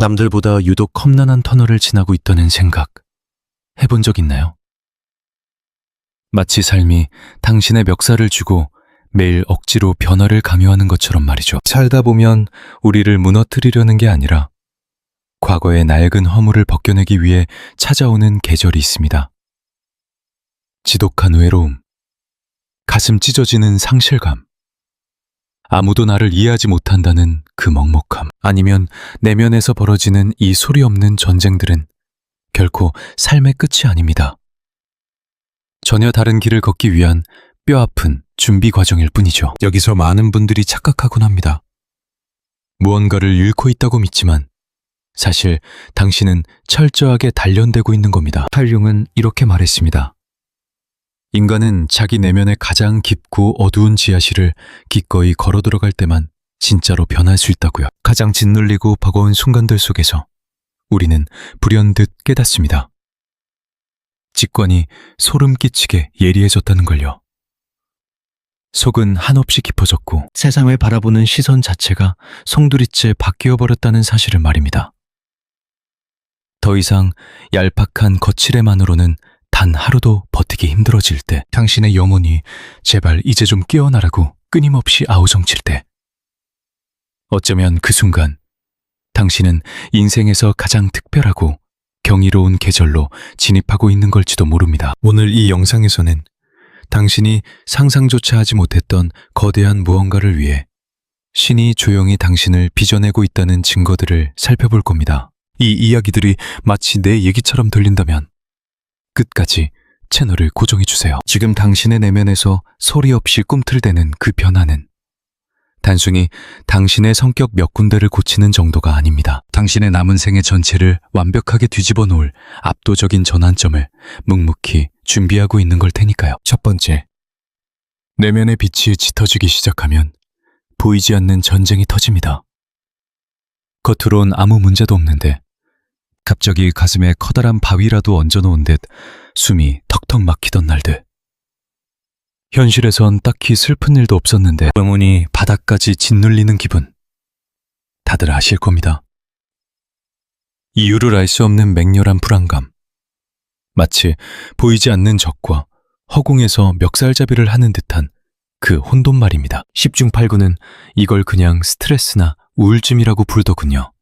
남들보다 유독 험난한 터널을 지나고 있다는 생각 해본 적 있나요? 마치 삶이 당신의 멱살을 쥐고 매일 억지로 변화를 강요하는 것처럼 말이죠. 살다 보면 우리를 무너뜨리려는 게 아니라 과거의 낡은 허물을 벗겨내기 위해 찾아오는 계절이 있습니다. 지독한 외로움, 가슴 찢어지는 상실감, 아무도 나를 이해하지 못한다는 그 먹먹함, 아니면 내면에서 벌어지는 이 소리 없는 전쟁들은 결코 삶의 끝이 아닙니다. 전혀 다른 길을 걷기 위한 뼈아픈 준비 과정일 뿐이죠. 여기서 많은 분들이 착각하곤 합니다. 무언가를 잃고 있다고 믿지만 사실 당신은 철저하게 단련되고 있는 겁니다. 칼 융은 이렇게 말했습니다. 인간은 자기 내면의 가장 깊고 어두운 지하실을 기꺼이 걸어 들어갈 때만 진짜로 변할 수 있다고요. 가장 짓눌리고 버거운 순간들 속에서 우리는 불현듯 깨닫습니다. 직관이 소름 끼치게 예리해졌다는 걸요. 속은 한없이 깊어졌고 세상을 바라보는 시선 자체가 송두리째 바뀌어버렸다는 사실을 말입니다. 더 이상 얄팍한 거칠애만으로는 단 하루도 버티기 힘들어질 때, 당신의 영혼이 제발 이제 좀 깨어나라고 끊임없이 아우성칠 때, 어쩌면 그 순간 당신은 인생에서 가장 특별하고 경이로운 계절로 진입하고 있는 걸지도 모릅니다. 오늘 이 영상에서는 당신이 상상조차 하지 못했던 거대한 무언가를 위해 신이 조용히 당신을 빚어내고 있다는 증거들을 살펴볼 겁니다. 이 이야기들이 마치 내 얘기처럼 들린다면 끝까지 채널을 고정해주세요. 지금 당신의 내면에서 소리 없이 꿈틀대는 그 변화는 단순히 당신의 성격 몇 군데를 고치는 정도가 아닙니다. 당신의 남은 생애 전체를 완벽하게 뒤집어 놓을 압도적인 전환점을 묵묵히 준비하고 있는 걸 테니까요. 첫 번째, 내면의 빛이 짙어지기 시작하면 보이지 않는 전쟁이 터집니다. 겉으론 아무 문제도 없는데 갑자기 가슴에 커다란 바위라도 얹어놓은 듯 숨이 턱턱 막히던 날들. 현실에선 딱히 슬픈 일도 없었는데 영혼이 바닥까지 짓눌리는 기분. 다들 아실 겁니다. 이유를 알 수 없는 맹렬한 불안감. 마치 보이지 않는 적과 허공에서 멱살잡이를 하는 듯한 그 혼돈말입니다. 10중 8구는 이걸 그냥 스트레스나 우울증이라고 부르더군요.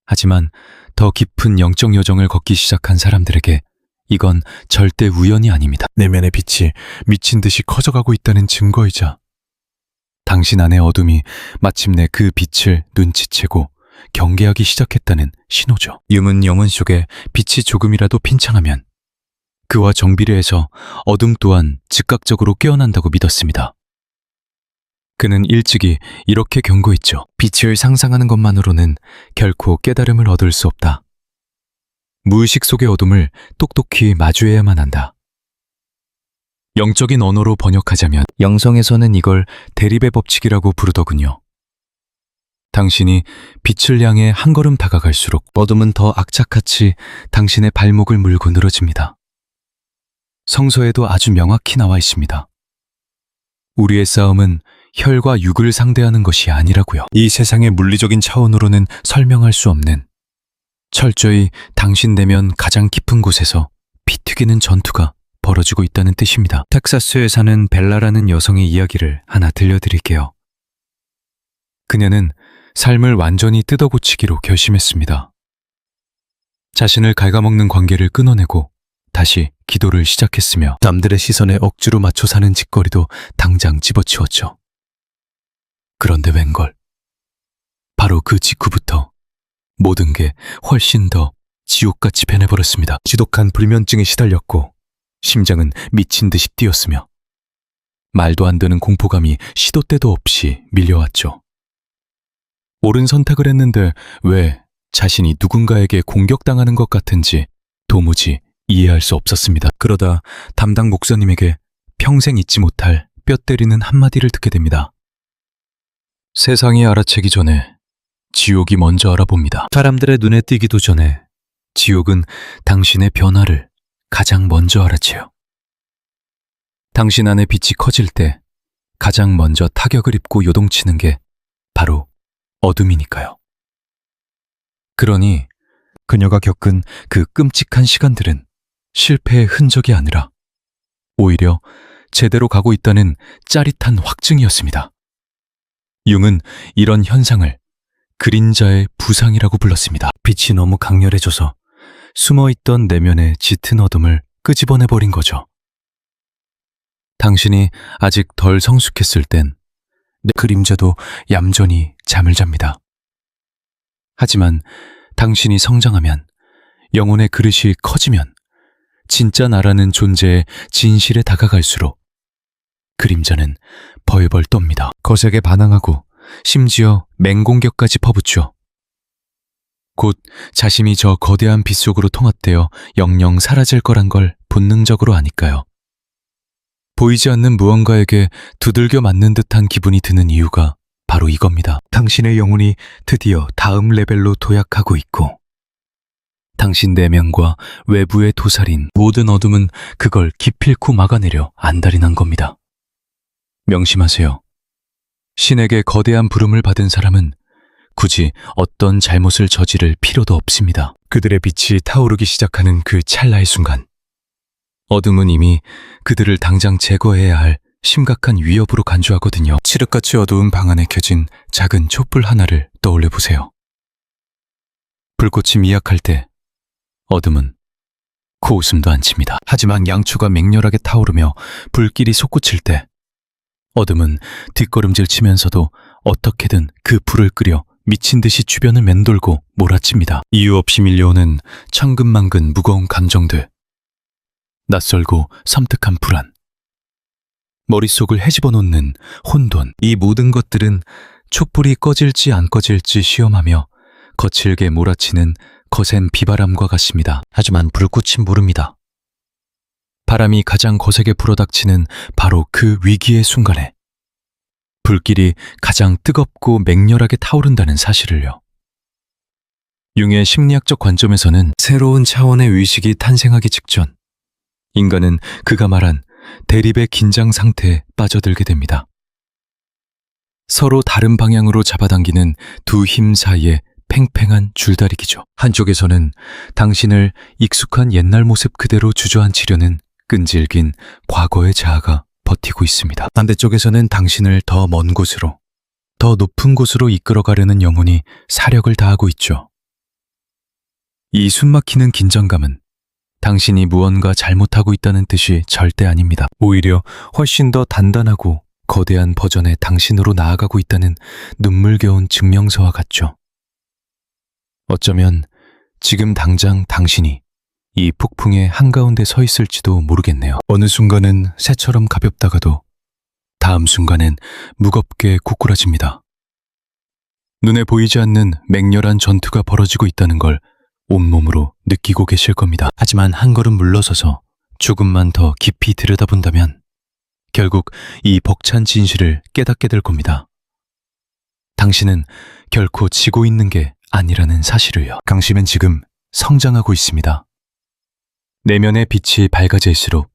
하지만 더 깊은 영적 여정을 걷기 시작한 사람들에게 이건 절대 우연이 아닙니다. 내면의 빛이 미친 듯이 커져가고 있다는 증거이자 당신 안의 어둠이 마침내 그 빛을 눈치채고 경계하기 시작했다는 신호죠. 융은 영혼 속에 빛이 조금이라도 핀창하면 그와 정비례해서 어둠 또한 즉각적으로 깨어난다고 믿었습니다. 그는 일찍이 이렇게 경고했죠. 빛을 상상하는 것만으로는 결코 깨달음을 얻을 수 없다. 무의식 속의 어둠을 똑똑히 마주해야만 한다. 영적인 언어로 번역하자면 영성에서는 이걸 대립의 법칙이라고 부르더군요. 당신이 빛을 향해 한 걸음 다가갈수록 어둠은 더 악착같이 당신의 발목을 물고 늘어집니다. 성서에도 아주 명확히 나와 있습니다. 우리의 싸움은 혈과 육을 상대하는 것이 아니라고요. 이 세상의 물리적인 차원으로는 설명할 수 없는 철저히 당신 내면 가장 깊은 곳에서 피 튀기는 전투가 벌어지고 있다는 뜻입니다. 텍사스에 사는 벨라라는 여성의 이야기를 하나 들려드릴게요. 그녀는 삶을 완전히 뜯어고치기로 결심했습니다. 자신을 갉아먹는 관계를 끊어내고 다시 기도를 시작했으며 남들의 시선에 억지로 맞춰 사는 짓거리도 당장 집어치웠죠. 그런데 웬걸, 바로 그 직후부터 모든 게 훨씬 더 지옥같이 변해버렸습니다. 지독한 불면증에 시달렸고 심장은 미친 듯이 뛰었으며 말도 안 되는 공포감이 시도 때도 없이 밀려왔죠. 옳은 선택을 했는데 왜 자신이 누군가에게 공격당하는 것 같은지 도무지 이해할 수 없었습니다. 그러다 담당 목사님에게 평생 잊지 못할 뼈 때리는 한마디를 듣게 됩니다. 세상이 알아채기 전에 지옥이 먼저 알아봅니다. 사람들의 눈에 띄기도 전에 지옥은 당신의 변화를 가장 먼저 알아채요. 당신 안의 빛이 커질 때 가장 먼저 타격을 입고 요동치는 게 바로 어둠이니까요. 그러니 그녀가 겪은 그 끔찍한 시간들은 실패의 흔적이 아니라 오히려 제대로 가고 있다는 짜릿한 확증이었습니다. 융은 이런 현상을 그림자의 부상이라고 불렀습니다. 빛이 너무 강렬해져서 숨어있던 내면의 짙은 어둠을 끄집어내버린 거죠. 당신이 아직 덜 성숙했을 땐 내 그림자도 얌전히 잠을 잡니다. 하지만 당신이 성장하면, 영혼의 그릇이 커지면, 진짜 나라는 존재의 진실에 다가갈수록 그림자는 벌벌 떱니다. 거세게 반항하고 심지어 맹공격까지 퍼붓죠. 곧 자신이 저 거대한 빛 속으로 통합되어 영영 사라질 거란 걸 본능적으로 아니까요. 보이지 않는 무언가에게 두들겨 맞는 듯한 기분이 드는 이유가 바로 이겁니다. 당신의 영혼이 드디어 다음 레벨로 도약하고 있고, 당신 내면과 외부에 도사린 모든 어둠은 그걸 기필코 막아내려 안달이 난 겁니다. 명심하세요. 신에게 거대한 부름을 받은 사람은 굳이 어떤 잘못을 저지를 필요도 없습니다. 그들의 빛이 타오르기 시작하는 그 찰나의 순간, 어둠은 이미 그들을 당장 제거해야 할 심각한 위협으로 간주하거든요. 칠흑같이 어두운 방 안에 켜진 작은 촛불 하나를 떠올려 보세요. 불꽃이 미약할 때 어둠은 코웃음도 안 칩니다. 하지만 양초가 맹렬하게 타오르며 불길이 솟구칠 때 어둠은 뒷걸음질 치면서도 어떻게든 그 불을 끄려 미친 듯이 주변을 맴돌고 몰아칩니다. 이유 없이 밀려오는 천근만근 무거운 감정들, 낯설고 섬뜩한 불안, 머릿속을 헤집어 놓는 혼돈, 이 모든 것들은 촛불이 꺼질지 안 꺼질지 시험하며 거칠게 몰아치는 거센 비바람과 같습니다. 하지만 불꽃은 모릅니다. 바람이 가장 거세게 불어닥치는 바로 그 위기의 순간에 불길이 가장 뜨겁고 맹렬하게 타오른다는 사실을요. 융의 심리학적 관점에서는 새로운 차원의 의식이 탄생하기 직전 인간은 그가 말한 대립의 긴장 상태에 빠져들게 됩니다. 서로 다른 방향으로 잡아당기는 두 힘 사이의 팽팽한 줄다리기죠. 한쪽에서는 당신을 익숙한 옛날 모습 그대로 주저앉히려는 끈질긴 과거의 자아가 버티고 있습니다. 반대쪽에서는 당신을 더 먼 곳으로, 더 높은 곳으로 이끌어가려는 영혼이 사력을 다하고 있죠. 이 숨막히는 긴장감은 당신이 무언가 잘못하고 있다는 뜻이 절대 아닙니다. 오히려 훨씬 더 단단하고 거대한 버전의 당신으로 나아가고 있다는 눈물겨운 증명서와 같죠. 어쩌면 지금 당장 당신이 이 폭풍의 한가운데 서 있을지도 모르겠네요. 어느 순간은 새처럼 가볍다가도 다음 순간엔 무겁게 고꾸라집니다. 눈에 보이지 않는 맹렬한 전투가 벌어지고 있다는 걸 온몸으로 느끼고 계실 겁니다. 하지만 한 걸음 물러서서 조금만 더 깊이 들여다본다면 결국 이 벅찬 진실을 깨닫게 될 겁니다. 당신은 결코 지고 있는 게 아니라는 사실을요. 당신은 지금 성장하고 있습니다. 내면의 빛이 밝아질수록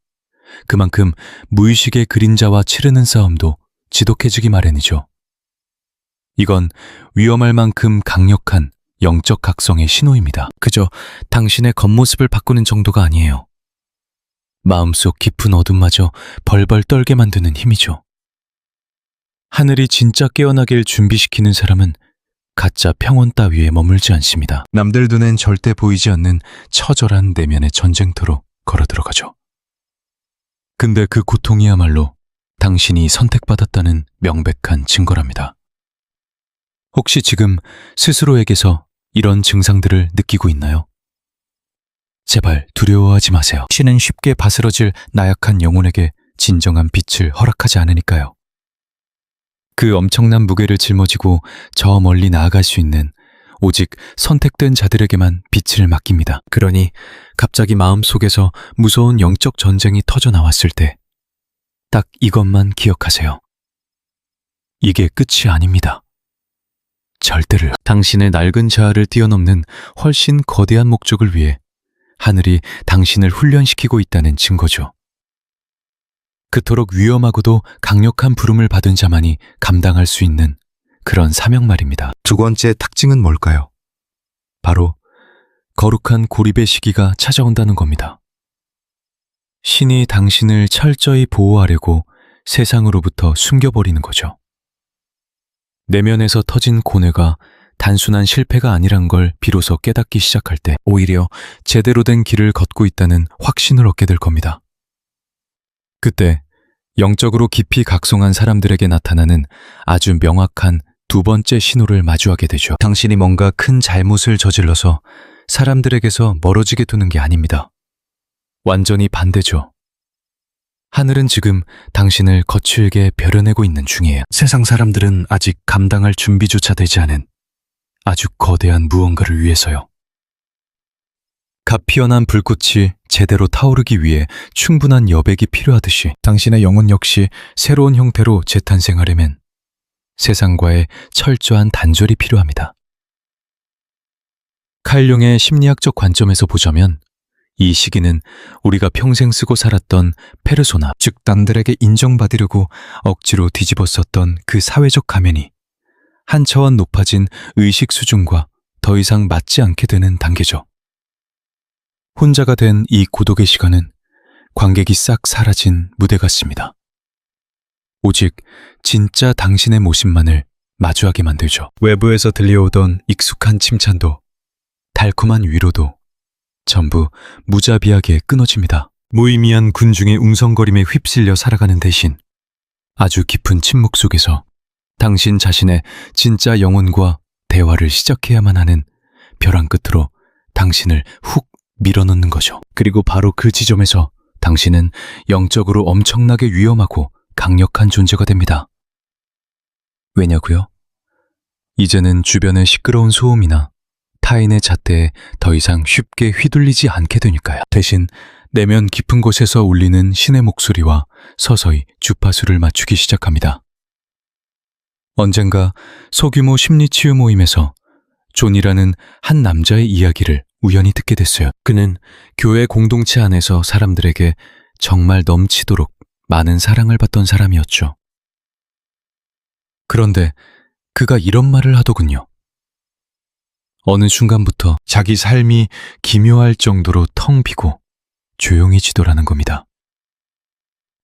그만큼 무의식의 그림자와 치르는 싸움도 지독해지기 마련이죠. 이건 위험할 만큼 강력한 영적 각성의 신호입니다. 그저 당신의 겉모습을 바꾸는 정도가 아니에요. 마음속 깊은 어둠마저 벌벌 떨게 만드는 힘이죠. 하늘이 진짜 깨어나길 준비시키는 사람은 가짜 평온 따위에 머물지 않습니다. 남들 눈엔 절대 보이지 않는 처절한 내면의 전쟁터로 걸어들어가죠. 근데 그 고통이야말로 당신이 선택받았다는 명백한 증거랍니다. 혹시 지금 스스로에게서 이런 증상들을 느끼고 있나요? 제발 두려워하지 마세요. 신은 쉽게 바스러질 나약한 영혼에게 진정한 빛을 허락하지 않으니까요. 그 엄청난 무게를 짊어지고 저 멀리 나아갈 수 있는 오직 선택된 자들에게만 빛을 맡깁니다. 그러니 갑자기 마음속에서 무서운 영적 전쟁이 터져 나왔을 때 딱 이것만 기억하세요. 이게 끝이 아닙니다. 절대로. 당신의 낡은 자아를 뛰어넘는 훨씬 거대한 목적을 위해 하늘이 당신을 훈련시키고 있다는 증거죠. 그토록 위험하고도 강력한 부름을 받은 자만이 감당할 수 있는 그런 사명 말입니다. 두 번째 특징은 뭘까요? 바로 거룩한 고립의 시기가 찾아온다는 겁니다. 신이 당신을 철저히 보호하려고 세상으로부터 숨겨버리는 거죠. 내면에서 터진 고뇌가 단순한 실패가 아니란 걸 비로소 깨닫기 시작할 때 오히려 제대로 된 길을 걷고 있다는 확신을 얻게 될 겁니다. 그때 영적으로 깊이 각성한 사람들에게 나타나는 아주 명확한 두 번째 신호를 마주하게 되죠. 당신이 뭔가 큰 잘못을 저질러서 사람들에게서 멀어지게 두는 게 아닙니다. 완전히 반대죠. 하늘은 지금 당신을 거칠게 벼려내고 있는 중이에요. 세상 사람들은 아직 감당할 준비조차 되지 않은 아주 거대한 무언가를 위해서요. 갓피어난 불꽃이 제대로 타오르기 위해 충분한 여백이 필요하듯이 당신의 영혼 역시 새로운 형태로 재탄생하려면 세상과의 철저한 단절이 필요합니다. 칼 융의 심리학적 관점에서 보자면 이 시기는 우리가 평생 쓰고 살았던 페르소나, 즉 남들에게 인정받으려고 억지로 뒤집어 썼던 그 사회적 가면이 한 차원 높아진 의식 수준과 더 이상 맞지 않게 되는 단계죠. 혼자가 된 이 고독의 시간은 관객이 싹 사라진 무대 같습니다. 오직 진짜 당신의 모습만을 마주하게 만들죠. 외부에서 들려오던 익숙한 칭찬도 달콤한 위로도 전부 무자비하게 끊어집니다. 무의미한 군중의 웅성거림에 휩쓸려 살아가는 대신 아주 깊은 침묵 속에서 당신 자신의 진짜 영혼과 대화를 시작해야만 하는 벼랑 끝으로 당신을 훅 밀어넣는 거죠. 그리고 바로 그 지점에서 당신은 영적으로 엄청나게 위험하고 강력한 존재가 됩니다. 왜냐고요? 이제는 주변의 시끄러운 소음이나 타인의 잣대에 더 이상 쉽게 휘둘리지 않게 되니까요. 대신 내면 깊은 곳에서 울리는 신의 목소리와 서서히 주파수를 맞추기 시작합니다. 언젠가 소규모 심리치유 모임에서 존이라는 한 남자의 이야기를 우연히 듣게 됐어요. 그는 교회 공동체 안에서 사람들에게 정말 넘치도록 많은 사랑을 받던 사람이었죠. 그런데 그가 이런 말을 하더군요. 어느 순간부터 자기 삶이 기묘할 정도로 텅 비고 조용해지더라는 겁니다.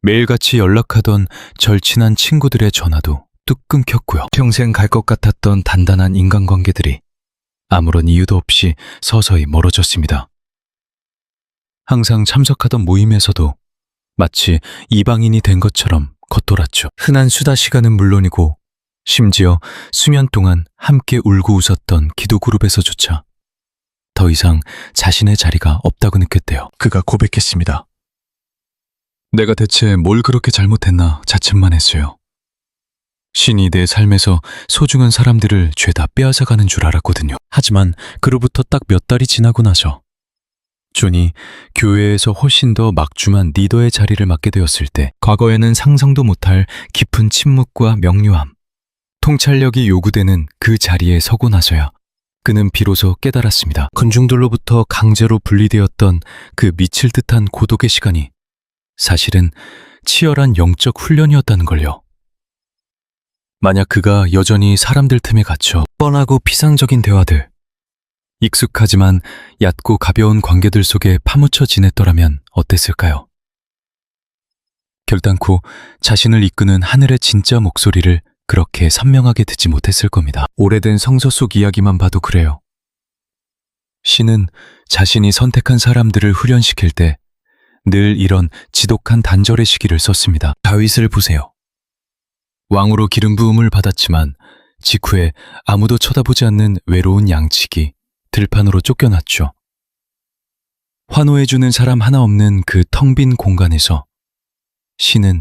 매일같이 연락하던 절친한 친구들의 전화도 뚝 끊겼고요. 평생 갈 것 같았던 단단한 인간관계들이 아무런 이유도 없이 서서히 멀어졌습니다. 항상 참석하던 모임에서도 마치 이방인이 된 것처럼 겉돌았죠. 흔한 수다 시간은 물론이고 심지어 수년 동안 함께 울고 웃었던 기도 그룹에서조차 더 이상 자신의 자리가 없다고 느꼈대요. 그가 고백했습니다. 내가 대체 뭘 그렇게 잘못했나 자책만 했어요. 신이 내 삶에서 소중한 사람들을 죄다 빼앗아가는 줄 알았거든요. 하지만 그로부터 딱 몇 달이 지나고 나서 존이 교회에서 훨씬 더 막중한 리더의 자리를 맡게 되었을 때 과거에는 상상도 못할 깊은 침묵과 명료함, 통찰력이 요구되는 그 자리에 서고 나서야 그는 비로소 깨달았습니다. 군중들로부터 강제로 분리되었던 그 미칠 듯한 고독의 시간이 사실은 치열한 영적 훈련이었다는 걸요. 만약 그가 여전히 사람들 틈에 갇혀 뻔하고 피상적인 대화들, 익숙하지만 얕고 가벼운 관계들 속에 파묻혀 지냈더라면 어땠을까요? 결단코 자신을 이끄는 하늘의 진짜 목소리를 그렇게 선명하게 듣지 못했을 겁니다. 오래된 성서 속 이야기만 봐도 그래요. 신은 자신이 선택한 사람들을 후련시킬 때 늘 이런 지독한 단절의 시기를 썼습니다. 다윗을 보세요. 왕으로 기름 부음을 받았지만 직후에 아무도 쳐다보지 않는 외로운 양치기, 들판으로 쫓겨났죠. 환호해주는 사람 하나 없는 그 텅 빈 공간에서 신은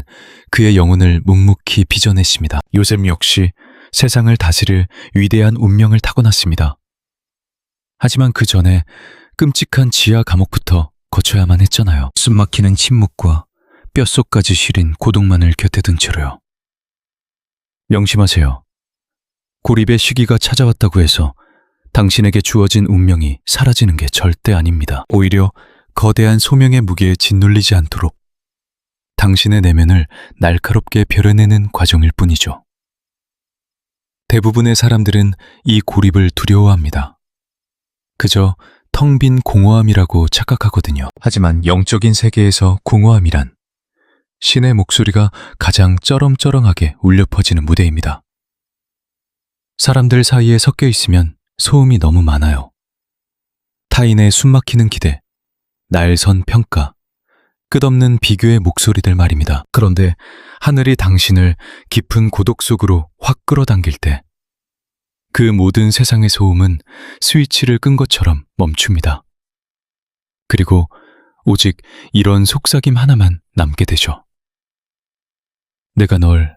그의 영혼을 묵묵히 빚어냈습니다. 요셉 역시 세상을 다스릴 위대한 운명을 타고났습니다. 하지만 그 전에 끔찍한 지하 감옥부터 거쳐야만 했잖아요. 숨막히는 침묵과 뼛속까지 시린 고독만을 곁에 둔 채로요. 명심하세요. 고립의 시기가 찾아왔다고 해서 당신에게 주어진 운명이 사라지는 게 절대 아닙니다. 오히려 거대한 소명의 무게에 짓눌리지 않도록 당신의 내면을 날카롭게 벼려내는 과정일 뿐이죠. 대부분의 사람들은 이 고립을 두려워합니다. 그저 텅 빈 공허함이라고 착각하거든요. 하지만 영적인 세계에서 공허함이란 신의 목소리가 가장 쩌렁쩌렁하게 울려 퍼지는 무대입니다. 사람들 사이에 섞여 있으면 소음이 너무 많아요. 타인의 숨막히는 기대, 날선 평가, 끝없는 비교의 목소리들 말입니다. 그런데 하늘이 당신을 깊은 고독 속으로 확 끌어당길 때 그 모든 세상의 소음은 스위치를 끈 것처럼 멈춥니다. 그리고 오직 이런 속삭임 하나만 남게 되죠. 내가 널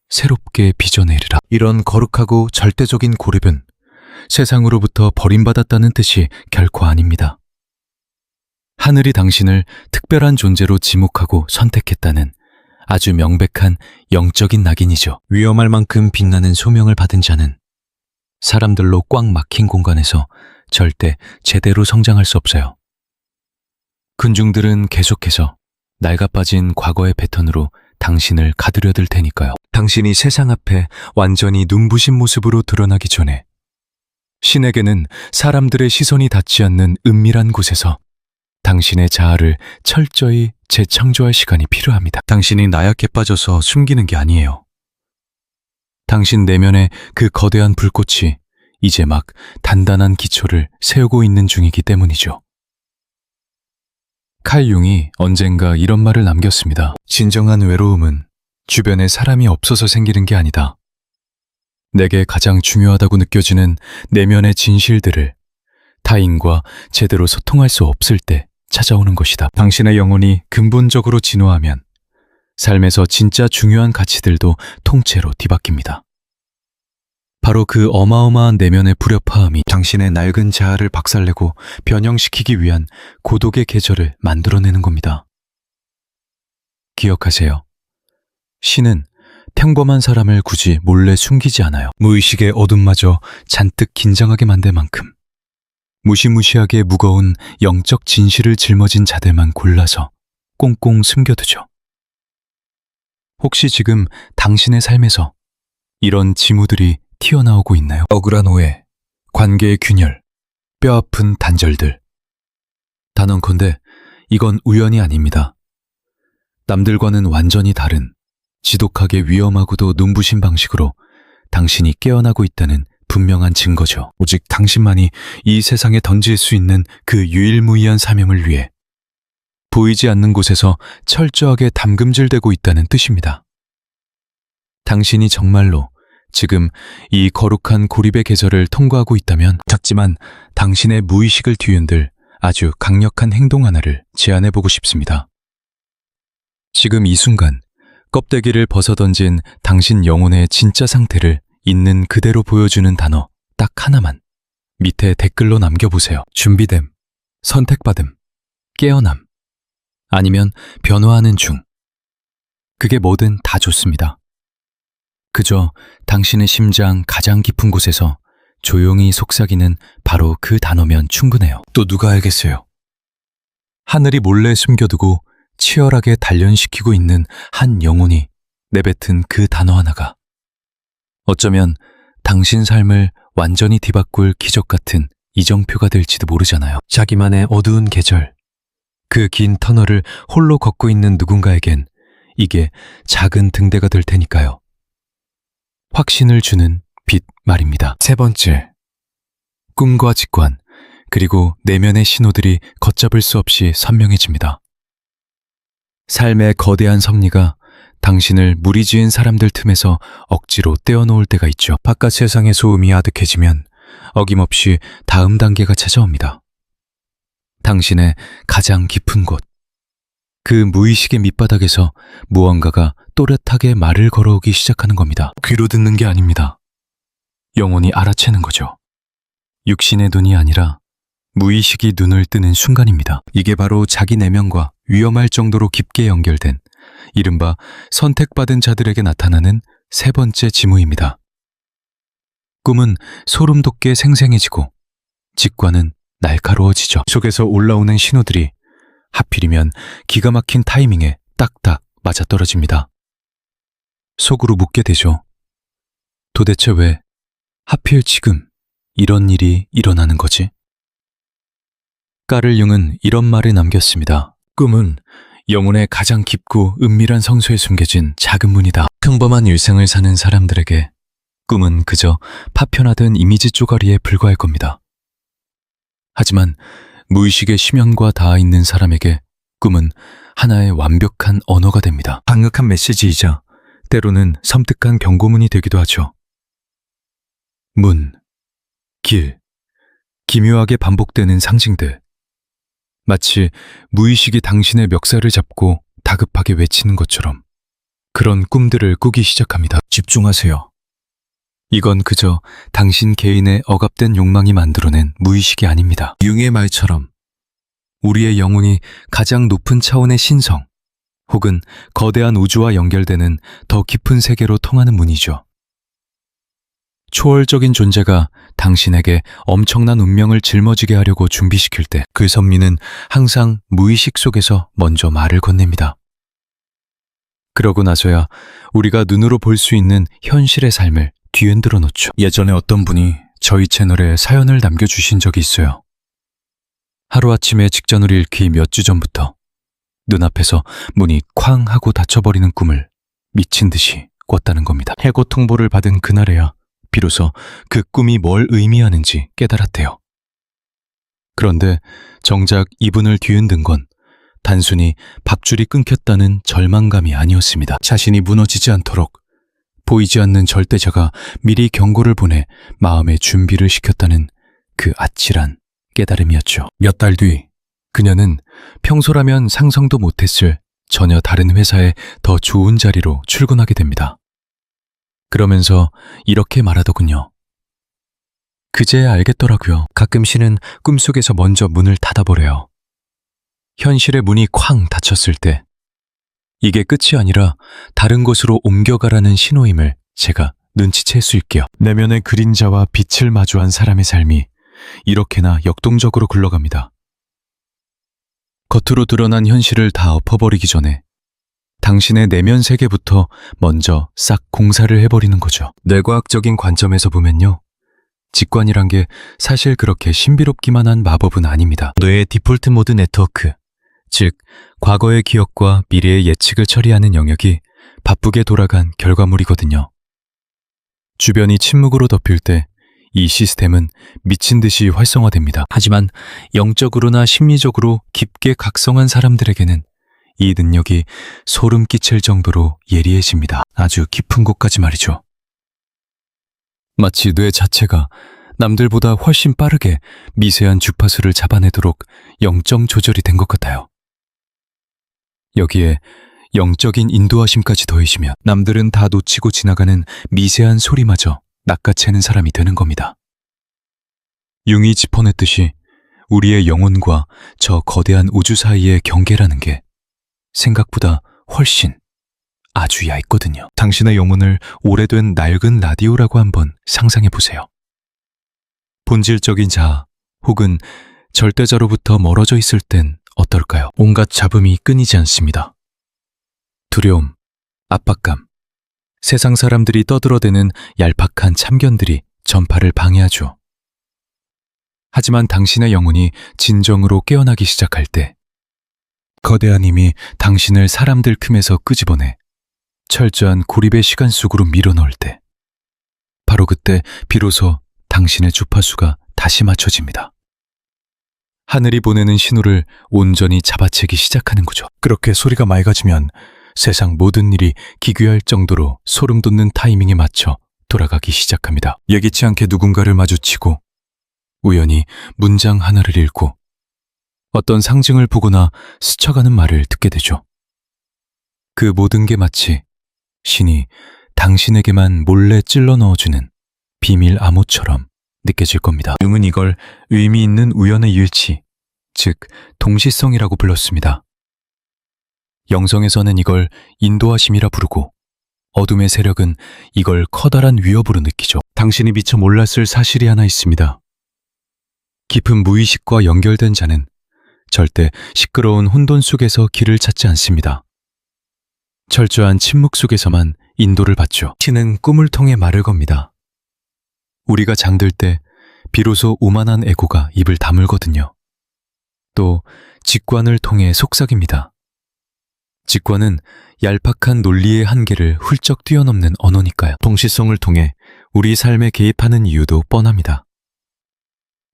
새롭게 빚어내리라. 이런 거룩하고 절대적인 고립은 세상으로부터 버림받았다는 뜻이 결코 아닙니다. 하늘이 당신을 특별한 존재로 지목하고 선택했다는 아주 명백한 영적인 낙인이죠. 위험할 만큼 빛나는 소명을 받은 자는 사람들로 꽉 막힌 공간에서 절대 제대로 성장할 수 없어요. 군중들은 계속해서 낡아빠진 과거의 패턴으로 당신을 가두려들 테니까요. 당신이 세상 앞에 완전히 눈부신 모습으로 드러나기 전에 신에게는 사람들의 시선이 닿지 않는 은밀한 곳에서 당신의 자아를 철저히 재창조할 시간이 필요합니다. 당신이 나약해 빠져서 숨기는 게 아니에요. 당신 내면의 그 거대한 불꽃이 이제 막 단단한 기초를 세우고 있는 중이기 때문이죠. 칼 융이 언젠가 이런 말을 남겼습니다. 진정한 외로움은 주변에 사람이 없어서 생기는 게 아니다. 내게 가장 중요하다고 느껴지는 내면의 진실들을 타인과 제대로 소통할 수 없을 때 찾아오는 것이다. 당신의 영혼이 근본적으로 진화하면 삶에서 진짜 중요한 가치들도 통째로 뒤바뀝니다. 바로 그 어마어마한 내면의 불협화음이 당신의 낡은 자아를 박살내고 변형시키기 위한 고독의 계절을 만들어내는 겁니다. 기억하세요. 신은 평범한 사람을 굳이 몰래 숨기지 않아요. 무의식의 어둠마저 잔뜩 긴장하게 만들 만큼 무시무시하게 무거운 영적 진실을 짊어진 자들만 골라서 꽁꽁 숨겨두죠. 혹시 지금 당신의 삶에서 이런 징후들이 튀어나오고 있나요? 억울한 오해, 관계의 균열, 뼈아픈 단절들. 단언컨대 이건 우연이 아닙니다. 남들과는 완전히 다른 지독하게 위험하고도 눈부신 방식으로 당신이 깨어나고 있다는 분명한 증거죠. 오직 당신만이 이 세상에 던질 수 있는 그 유일무이한 사명을 위해 보이지 않는 곳에서 철저하게 담금질되고 있다는 뜻입니다. 당신이 정말로 지금 이 거룩한 고립의 계절을 통과하고 있다면 작지만 당신의 무의식을 뒤흔들 아주 강력한 행동 하나를 제안해보고 싶습니다. 지금 이 순간 껍데기를 벗어던진 당신 영혼의 진짜 상태를 있는 그대로 보여주는 단어 딱 하나만 밑에 댓글로 남겨보세요. 준비됨, 선택받음, 깨어남, 아니면 변화하는 중. 그게 뭐든 다 좋습니다. 그저 당신의 심장 가장 깊은 곳에서 조용히 속삭이는 바로 그 단어면 충분해요. 또 누가 알겠어요. 하늘이 몰래 숨겨두고 치열하게 단련시키고 있는 한 영혼이 내뱉은 그 단어 하나가 어쩌면 당신 삶을 완전히 뒤바꿀 기적 같은 이정표가 될지도 모르잖아요. 자기만의 어두운 계절, 그 긴 터널을 홀로 걷고 있는 누군가에겐 이게 작은 등대가 될 테니까요. 확신을 주는 빛 말입니다. 세 번째, 꿈과 직관, 그리고 내면의 신호들이 걷잡을 수 없이 선명해집니다. 삶의 거대한 섭리가 당신을 무리지은 사람들 틈에서 억지로 떼어놓을 때가 있죠. 바깥 세상의 소음이 아득해지면 어김없이 다음 단계가 찾아옵니다. 당신의 가장 깊은 곳, 그 무의식의 밑바닥에서 무언가가 또렷하게 말을 걸어오기 시작하는 겁니다. 귀로 듣는 게 아닙니다. 영혼이 알아채는 거죠. 육신의 눈이 아니라 무의식이 눈을 뜨는 순간입니다. 이게 바로 자기 내면과 위험할 정도로 깊게 연결된 이른바 선택받은 자들에게 나타나는 세 번째 징후입니다. 꿈은 소름 돋게 생생해지고 직관은 날카로워지죠. 속에서 올라오는 신호들이 하필이면 기가 막힌 타이밍에 딱딱 맞아떨어집니다. 속으로 묻게 되죠. 도대체 왜 하필 지금 이런 일이 일어나는 거지? 까를 융은 이런 말을 남겼습니다. 꿈은 영혼의 가장 깊고 은밀한 성소에 숨겨진 작은 문이다. 평범한 일상을 사는 사람들에게 꿈은 그저 파편화된 이미지 쪼가리에 불과할 겁니다. 하지만 무의식의 심연과 닿아 있는 사람에게 꿈은 하나의 완벽한 언어가 됩니다. 강력한 메시지이자 때로는 섬뜩한 경고문이 되기도 하죠. 문, 길, 기묘하게 반복되는 상징들. 마치 무의식이 당신의 멱살을 잡고 다급하게 외치는 것처럼 그런 꿈들을 꾸기 시작합니다. 집중하세요. 이건 그저 당신 개인의 억압된 욕망이 만들어낸 무의식이 아닙니다. 융의 말처럼 우리의 영혼이 가장 높은 차원의 신성 혹은 거대한 우주와 연결되는 더 깊은 세계로 통하는 문이죠. 초월적인 존재가 당신에게 엄청난 운명을 짊어지게 하려고 준비시킬 때 그 선미는 항상 무의식 속에서 먼저 말을 건넵니다. 그러고 나서야 우리가 눈으로 볼 수 있는 현실의 삶을 뒤흔들어 놓죠. 예전에 어떤 분이 저희 채널에 사연을 남겨주신 적이 있어요. 하루아침에 직전을 잃기 몇 주 전부터 눈앞에서 문이 쾅 하고 닫혀버리는 꿈을 미친 듯이 꿨다는 겁니다. 해고 통보를 받은 그날에야 비로소 그 꿈이 뭘 의미하는지 깨달았대요. 그런데 정작 이분을 뒤흔든 건 단순히 밥줄이 끊겼다는 절망감이 아니었습니다. 자신이 무너지지 않도록 보이지 않는 절대자가 미리 경고를 보내 마음의 준비를 시켰다는 그 아찔한 깨달음이었죠. 몇 달 뒤 그녀는 평소라면 상상도 못했을 전혀 다른 회사에 더 좋은 자리로 출근하게 됩니다. 그러면서 이렇게 말하더군요. 그제야 알겠더라고요. 가끔 신은 꿈속에서 먼저 문을 닫아버려요. 현실의 문이 쾅 닫혔을 때 이게 끝이 아니라 다른 곳으로 옮겨가라는 신호임을 제가 눈치챌 수 있게요. 내면의 그림자와 빛을 마주한 사람의 삶이 이렇게나 역동적으로 굴러갑니다. 겉으로 드러난 현실을 다 엎어버리기 전에 당신의 내면 세계부터 먼저 싹 공사를 해버리는 거죠. 뇌과학적인 관점에서 보면요. 직관이란 게 사실 그렇게 신비롭기만 한 마법은 아닙니다. 뇌의 디폴트 모드 네트워크, 즉 과거의 기억과 미래의 예측을 처리하는 영역이 바쁘게 돌아간 결과물이거든요. 주변이 침묵으로 덮일 때 이 시스템은 미친 듯이 활성화됩니다. 하지만 영적으로나 심리적으로 깊게 각성한 사람들에게는 이 능력이 소름 끼칠 정도로 예리해집니다. 아주 깊은 곳까지 말이죠. 마치 뇌 자체가 남들보다 훨씬 빠르게 미세한 주파수를 잡아내도록 영적 조절이 된 것 같아요. 여기에 영적인 인도하심까지 더해지면 남들은 다 놓치고 지나가는 미세한 소리마저 낚아채는 사람이 되는 겁니다. 융이 짚어냈듯이 우리의 영혼과 저 거대한 우주 사이의 경계라는 게 생각보다 훨씬 아주 얇거든요. 당신의 영혼을 오래된 낡은 라디오라고 한번 상상해 보세요. 본질적인 자아 혹은 절대자로부터 멀어져 있을 땐 어떨까요? 온갖 잡음이 끊이지 않습니다. 두려움, 압박감, 세상 사람들이 떠들어대는 얄팍한 참견들이 전파를 방해하죠. 하지만 당신의 영혼이 진정으로 깨어나기 시작할 때 거대한 힘이 당신을 사람들 틈에서 끄집어내 철저한 고립의 시간 속으로 밀어넣을 때 바로 그때 비로소 당신의 주파수가 다시 맞춰집니다. 하늘이 보내는 신호를 온전히 잡아채기 시작하는 거죠. 그렇게 소리가 맑아지면 세상 모든 일이 기괴할 정도로 소름 돋는 타이밍에 맞춰 돌아가기 시작합니다. 예기치 않게 누군가를 마주치고 우연히 문장 하나를 읽고 어떤 상징을 보거나 스쳐가는 말을 듣게 되죠. 그 모든 게 마치 신이 당신에게만 몰래 찔러 넣어주는 비밀 암호처럼 느껴질 겁니다. 융은 이걸 의미 있는 우연의 일치, 즉 동시성이라고 불렀습니다. 영성에서는 이걸 인도하심이라 부르고 어둠의 세력은 이걸 커다란 위협으로 느끼죠. 당신이 미처 몰랐을 사실이 하나 있습니다. 깊은 무의식과 연결된 자는 절대 시끄러운 혼돈 속에서 길을 찾지 않습니다. 철저한 침묵 속에서만 인도를 받죠. 신은 꿈을 통해 말을 겁니다. 우리가 잠들 때 비로소 오만한 에고가 입을 다물거든요. 또 직관을 통해 속삭입니다. 직관은 얄팍한 논리의 한계를 훌쩍 뛰어넘는 언어니까요. 동시성을 통해 우리 삶에 개입하는 이유도 뻔합니다.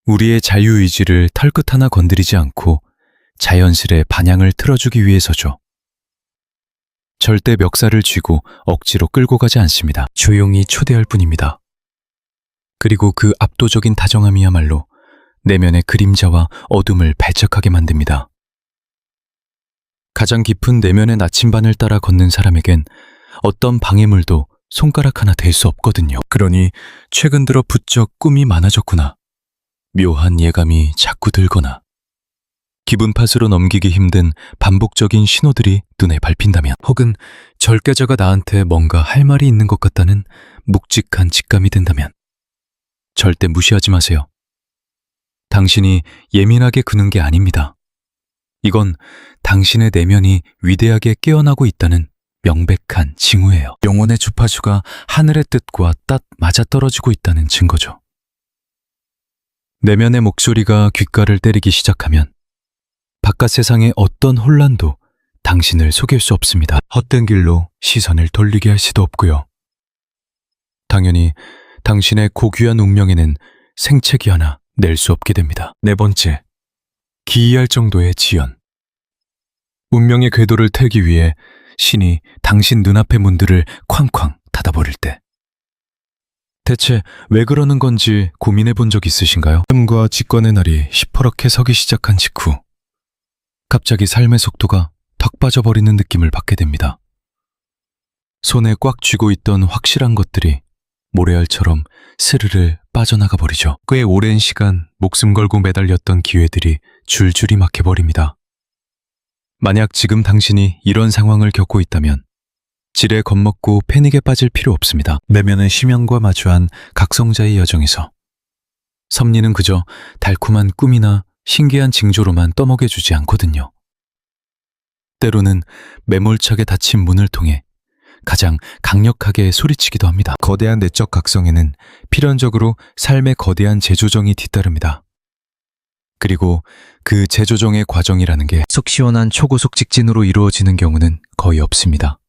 우리의 자유의지를 털끝 하나 건드리지 않고 자연스레 반향을 틀어주기 위해서죠. 절대 멱살을 쥐고 억지로 끌고 가지 않습니다. 조용히 초대할 뿐입니다. 그리고 그 압도적인 다정함이야말로 내면의 그림자와 어둠을 발작하게 만듭니다. 가장 깊은 내면의 나침반을 따라 걷는 사람에겐 어떤 방해물도 손가락 하나 댈 수 없거든요. 그러니 최근 들어 부쩍 꿈이 많아졌구나. 묘한 예감이 자꾸 들거나 기분 탓으로 넘기기 힘든 반복적인 신호들이 눈에 밟힌다면, 혹은 절개자가 나한테 뭔가 할 말이 있는 것 같다는 묵직한 직감이 든다면 절대 무시하지 마세요. 당신이 예민하게 구는 게 아닙니다. 이건 당신의 내면이 위대하게 깨어나고 있다는 명백한 징후예요. 영혼의 주파수가 하늘의 뜻과 딱 맞아떨어지고 있다는 증거죠. 내면의 목소리가 귓가를 때리기 시작하면 바깥 세상의 어떤 혼란도 당신을 속일 수 없습니다. 헛된 길로 시선을 돌리게 할 수도 없고요. 당연히 당신의 고귀한 운명에는 생채기 하나 낼 수 없게 됩니다. 네 번째, 기이할 정도의 지연. 운명의 궤도를 틀기 위해 신이 당신 눈앞의 문들을 쾅쾅 닫아버릴 때, 대체 왜 그러는 건지 고민해 본 적 있으신가요? 삶과 직관의 날이 시퍼렇게 서기 시작한 직후 갑자기 삶의 속도가 턱 빠져버리는 느낌을 받게 됩니다. 손에 꽉 쥐고 있던 확실한 것들이 모래알처럼 스르르 빠져나가 버리죠. 꽤 오랜 시간 목숨 걸고 매달렸던 기회들이 줄줄이 막혀버립니다. 만약 지금 당신이 이런 상황을 겪고 있다면 지레 겁먹고 패닉에 빠질 필요 없습니다. 내면의 심연과 마주한 각성자의 여정에서 섭리는 그저 달콤한 꿈이나 신기한 징조로만 떠먹여주지 않거든요. 때로는 매몰차게 닫힌 문을 통해 가장 강력하게 소리치기도 합니다. 거대한 내적 각성에는 필연적으로 삶의 거대한 재조정이 뒤따릅니다. 그리고 그 재조정의 과정이라는 게 속 시원한 초고속 직진으로 이루어지는 경우는 거의 없습니다.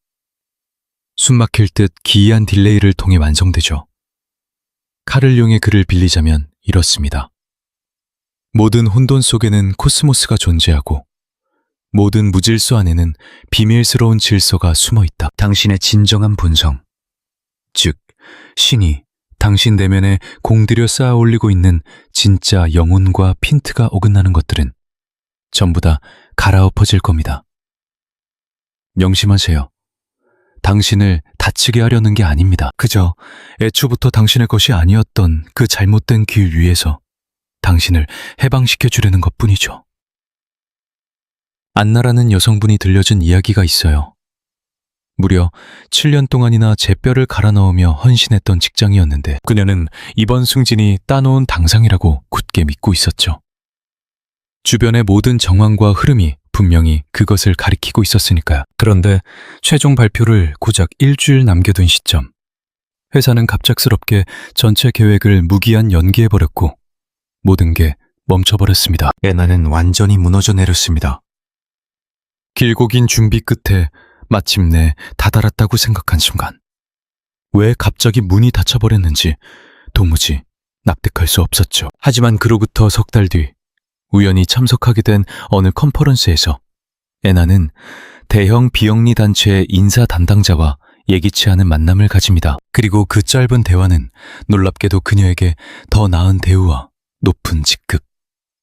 숨막힐 듯 기이한 딜레이를 통해 완성되죠. 카를용의 글을 빌리자면 이렇습니다. 모든 혼돈 속에는 코스모스가 존재하고 모든 무질서 안에는 비밀스러운 질서가 숨어 있다. 당신의 진정한 본성, 즉 신이 당신 내면에 공들여 쌓아 올리고 있는 진짜 영혼과 핀트가 어긋나는 것들은 전부 다 갈아엎어질 겁니다. 명심하세요. 당신을 다치게 하려는 게 아닙니다. 그저 애초부터 당신의 것이 아니었던 그 잘못된 길 위에서 당신을 해방시켜 주려는 것뿐이죠. 안나라는 여성분이 들려준 이야기가 있어요. 무려 7년 동안이나 제 뼈를 갈아 넣으며 헌신했던 직장이었는데 그녀는 이번 승진이 따놓은 당상이라고 굳게 믿고 있었죠. 주변의 모든 정황과 흐름이 분명히 그것을 가리키고 있었으니까요. 그런데 최종 발표를 고작 일주일 남겨둔 시점, 회사는 갑작스럽게 전체 계획을 무기한 연기해버렸고 모든 게 멈춰버렸습니다. 애나는 완전히 무너져 내렸습니다. 길고 긴 준비 끝에 마침내 다다랐다고 생각한 순간 왜 갑자기 문이 닫혀버렸는지 도무지 납득할 수 없었죠. 하지만 그로부터 석 달 뒤 우연히 참석하게 된 어느 컨퍼런스에서 애나는 대형 비영리 단체의 인사 담당자와 예기치 않은 만남을 가집니다. 그리고 그 짧은 대화는 놀랍게도 그녀에게 더 나은 대우와 높은 직급,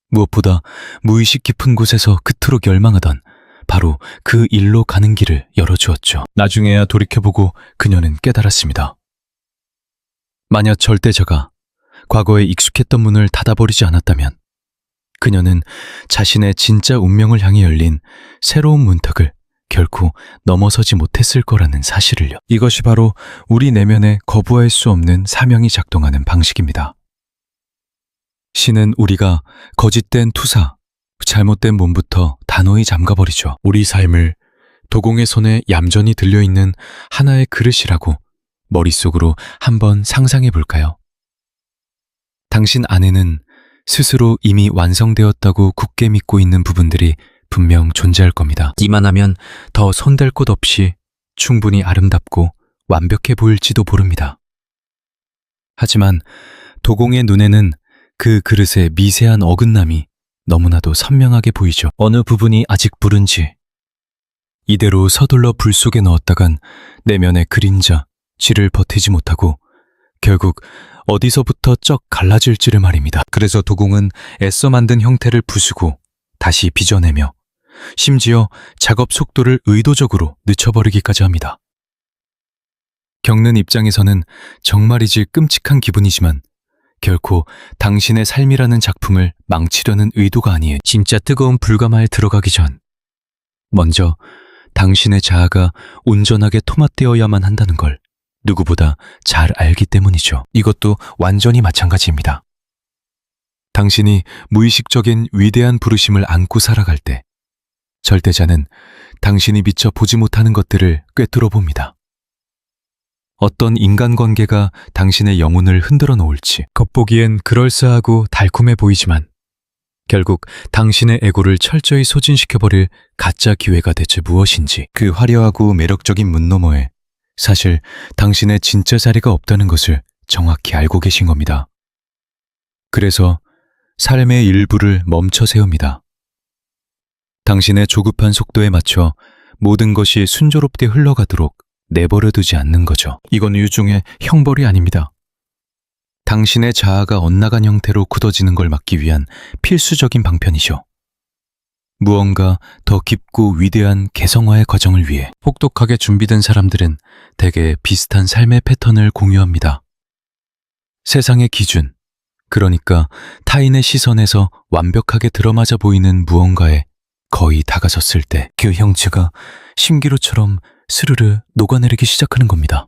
무엇보다 무의식 깊은 곳에서 그토록 열망하던 바로 그 일로 가는 길을 열어주었죠. 나중에야 돌이켜보고 그녀는 깨달았습니다. 만약 절대자가 과거에 익숙했던 문을 닫아버리지 않았다면 그녀는 자신의 진짜 운명을 향해 열린 새로운 문턱을 결코 넘어서지 못했을 거라는 사실을요. 이것이 바로 우리 내면에 거부할 수 없는 사명이 작동하는 방식입니다. 신은 우리가 거짓된 투사, 잘못된 몸부터 단호히 잠가버리죠. 우리 삶을 도공의 손에 얌전히 들려있는 하나의 그릇이라고 머릿속으로 한번 상상해 볼까요? 당신 안에는 스스로 이미 완성되었다고 굳게 믿고 있는 부분들이 분명 존재할 겁니다. 이만하면 더 손댈 곳 없이 충분히 아름답고 완벽해 보일지도 모릅니다. 하지만 도공의 눈에는 그 그릇의 미세한 어긋남이 너무나도 선명하게 보이죠. 어느 부분이 아직 부른지. 이대로 서둘러 불 속에 넣었다간 내면의 그림자, 질을 버티지 못하고 결국 어디서부터 쩍 갈라질지를 말입니다. 그래서 도공은 애써 만든 형태를 부수고 다시 빚어내며 심지어 작업 속도를 의도적으로 늦춰버리기까지 합니다. 겪는 입장에서는 정말이지 끔찍한 기분이지만 결코 당신의 삶이라는 작품을 망치려는 의도가 아니에요. 진짜 뜨거운 불가마에 들어가기 전 먼저 당신의 자아가 온전하게 토막되어야만 한다는 걸 누구보다 잘 알기 때문이죠. 이것도 완전히 마찬가지입니다. 당신이 무의식적인 위대한 부르심을 안고 살아갈 때 절대자는 당신이 미처 보지 못하는 것들을 꿰뚫어 봅니다. 어떤 인간관계가 당신의 영혼을 흔들어 놓을지 겉보기엔 그럴싸하고 달콤해 보이지만 결국 당신의 에고를 철저히 소진시켜버릴 가짜 기회가 대체 무엇인지 그 화려하고 매력적인 문 너머에 사실 당신의 진짜 자리가 없다는 것을 정확히 알고 계신 겁니다. 그래서 삶의 일부를 멈춰 세웁니다. 당신의 조급한 속도에 맞춰 모든 것이 순조롭게 흘러가도록 내버려 두지 않는 거죠. 이건 유중의 형벌이 아닙니다. 당신의 자아가 엇나간 형태로 굳어지는 걸 막기 위한 필수적인 방편이죠. 무언가 더 깊고 위대한 개성화의 과정을 위해 혹독하게 준비된 사람들은 대개 비슷한 삶의 패턴을 공유합니다. 세상의 기준, 그러니까 타인의 시선에서 완벽하게 들어맞아 보이는 무언가에 거의 다가섰을 때 그 형체가 심기루처럼 스르르 녹아내리기 시작하는 겁니다.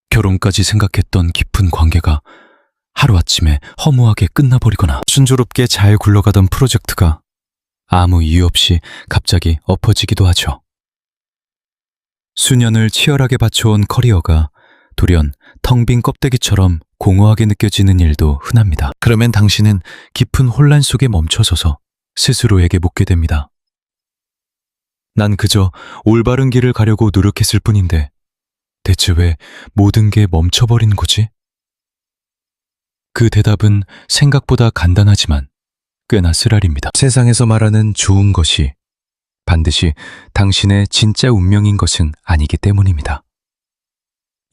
결혼까지 생각했던 깊은 관계가 하루아침에 허무하게 끝나버리거나 순조롭게 잘 굴러가던 프로젝트가 아무 이유 없이 갑자기 엎어지기도 하죠. 수년을 치열하게 바쳐온 커리어가 돌연 텅 빈 껍데기처럼 공허하게 느껴지는 일도 흔합니다. 그러면 당신은 깊은 혼란 속에 멈춰서서 스스로에게 묻게 됩니다. 난 그저 올바른 길을 가려고 노력했을 뿐인데 대체 왜 모든 게 멈춰버린 거지? 그 대답은 생각보다 간단하지만 꽤나 쓰라립니다. 세상에서 말하는 좋은 것이 반드시 당신의 진짜 운명인 것은 아니기 때문입니다.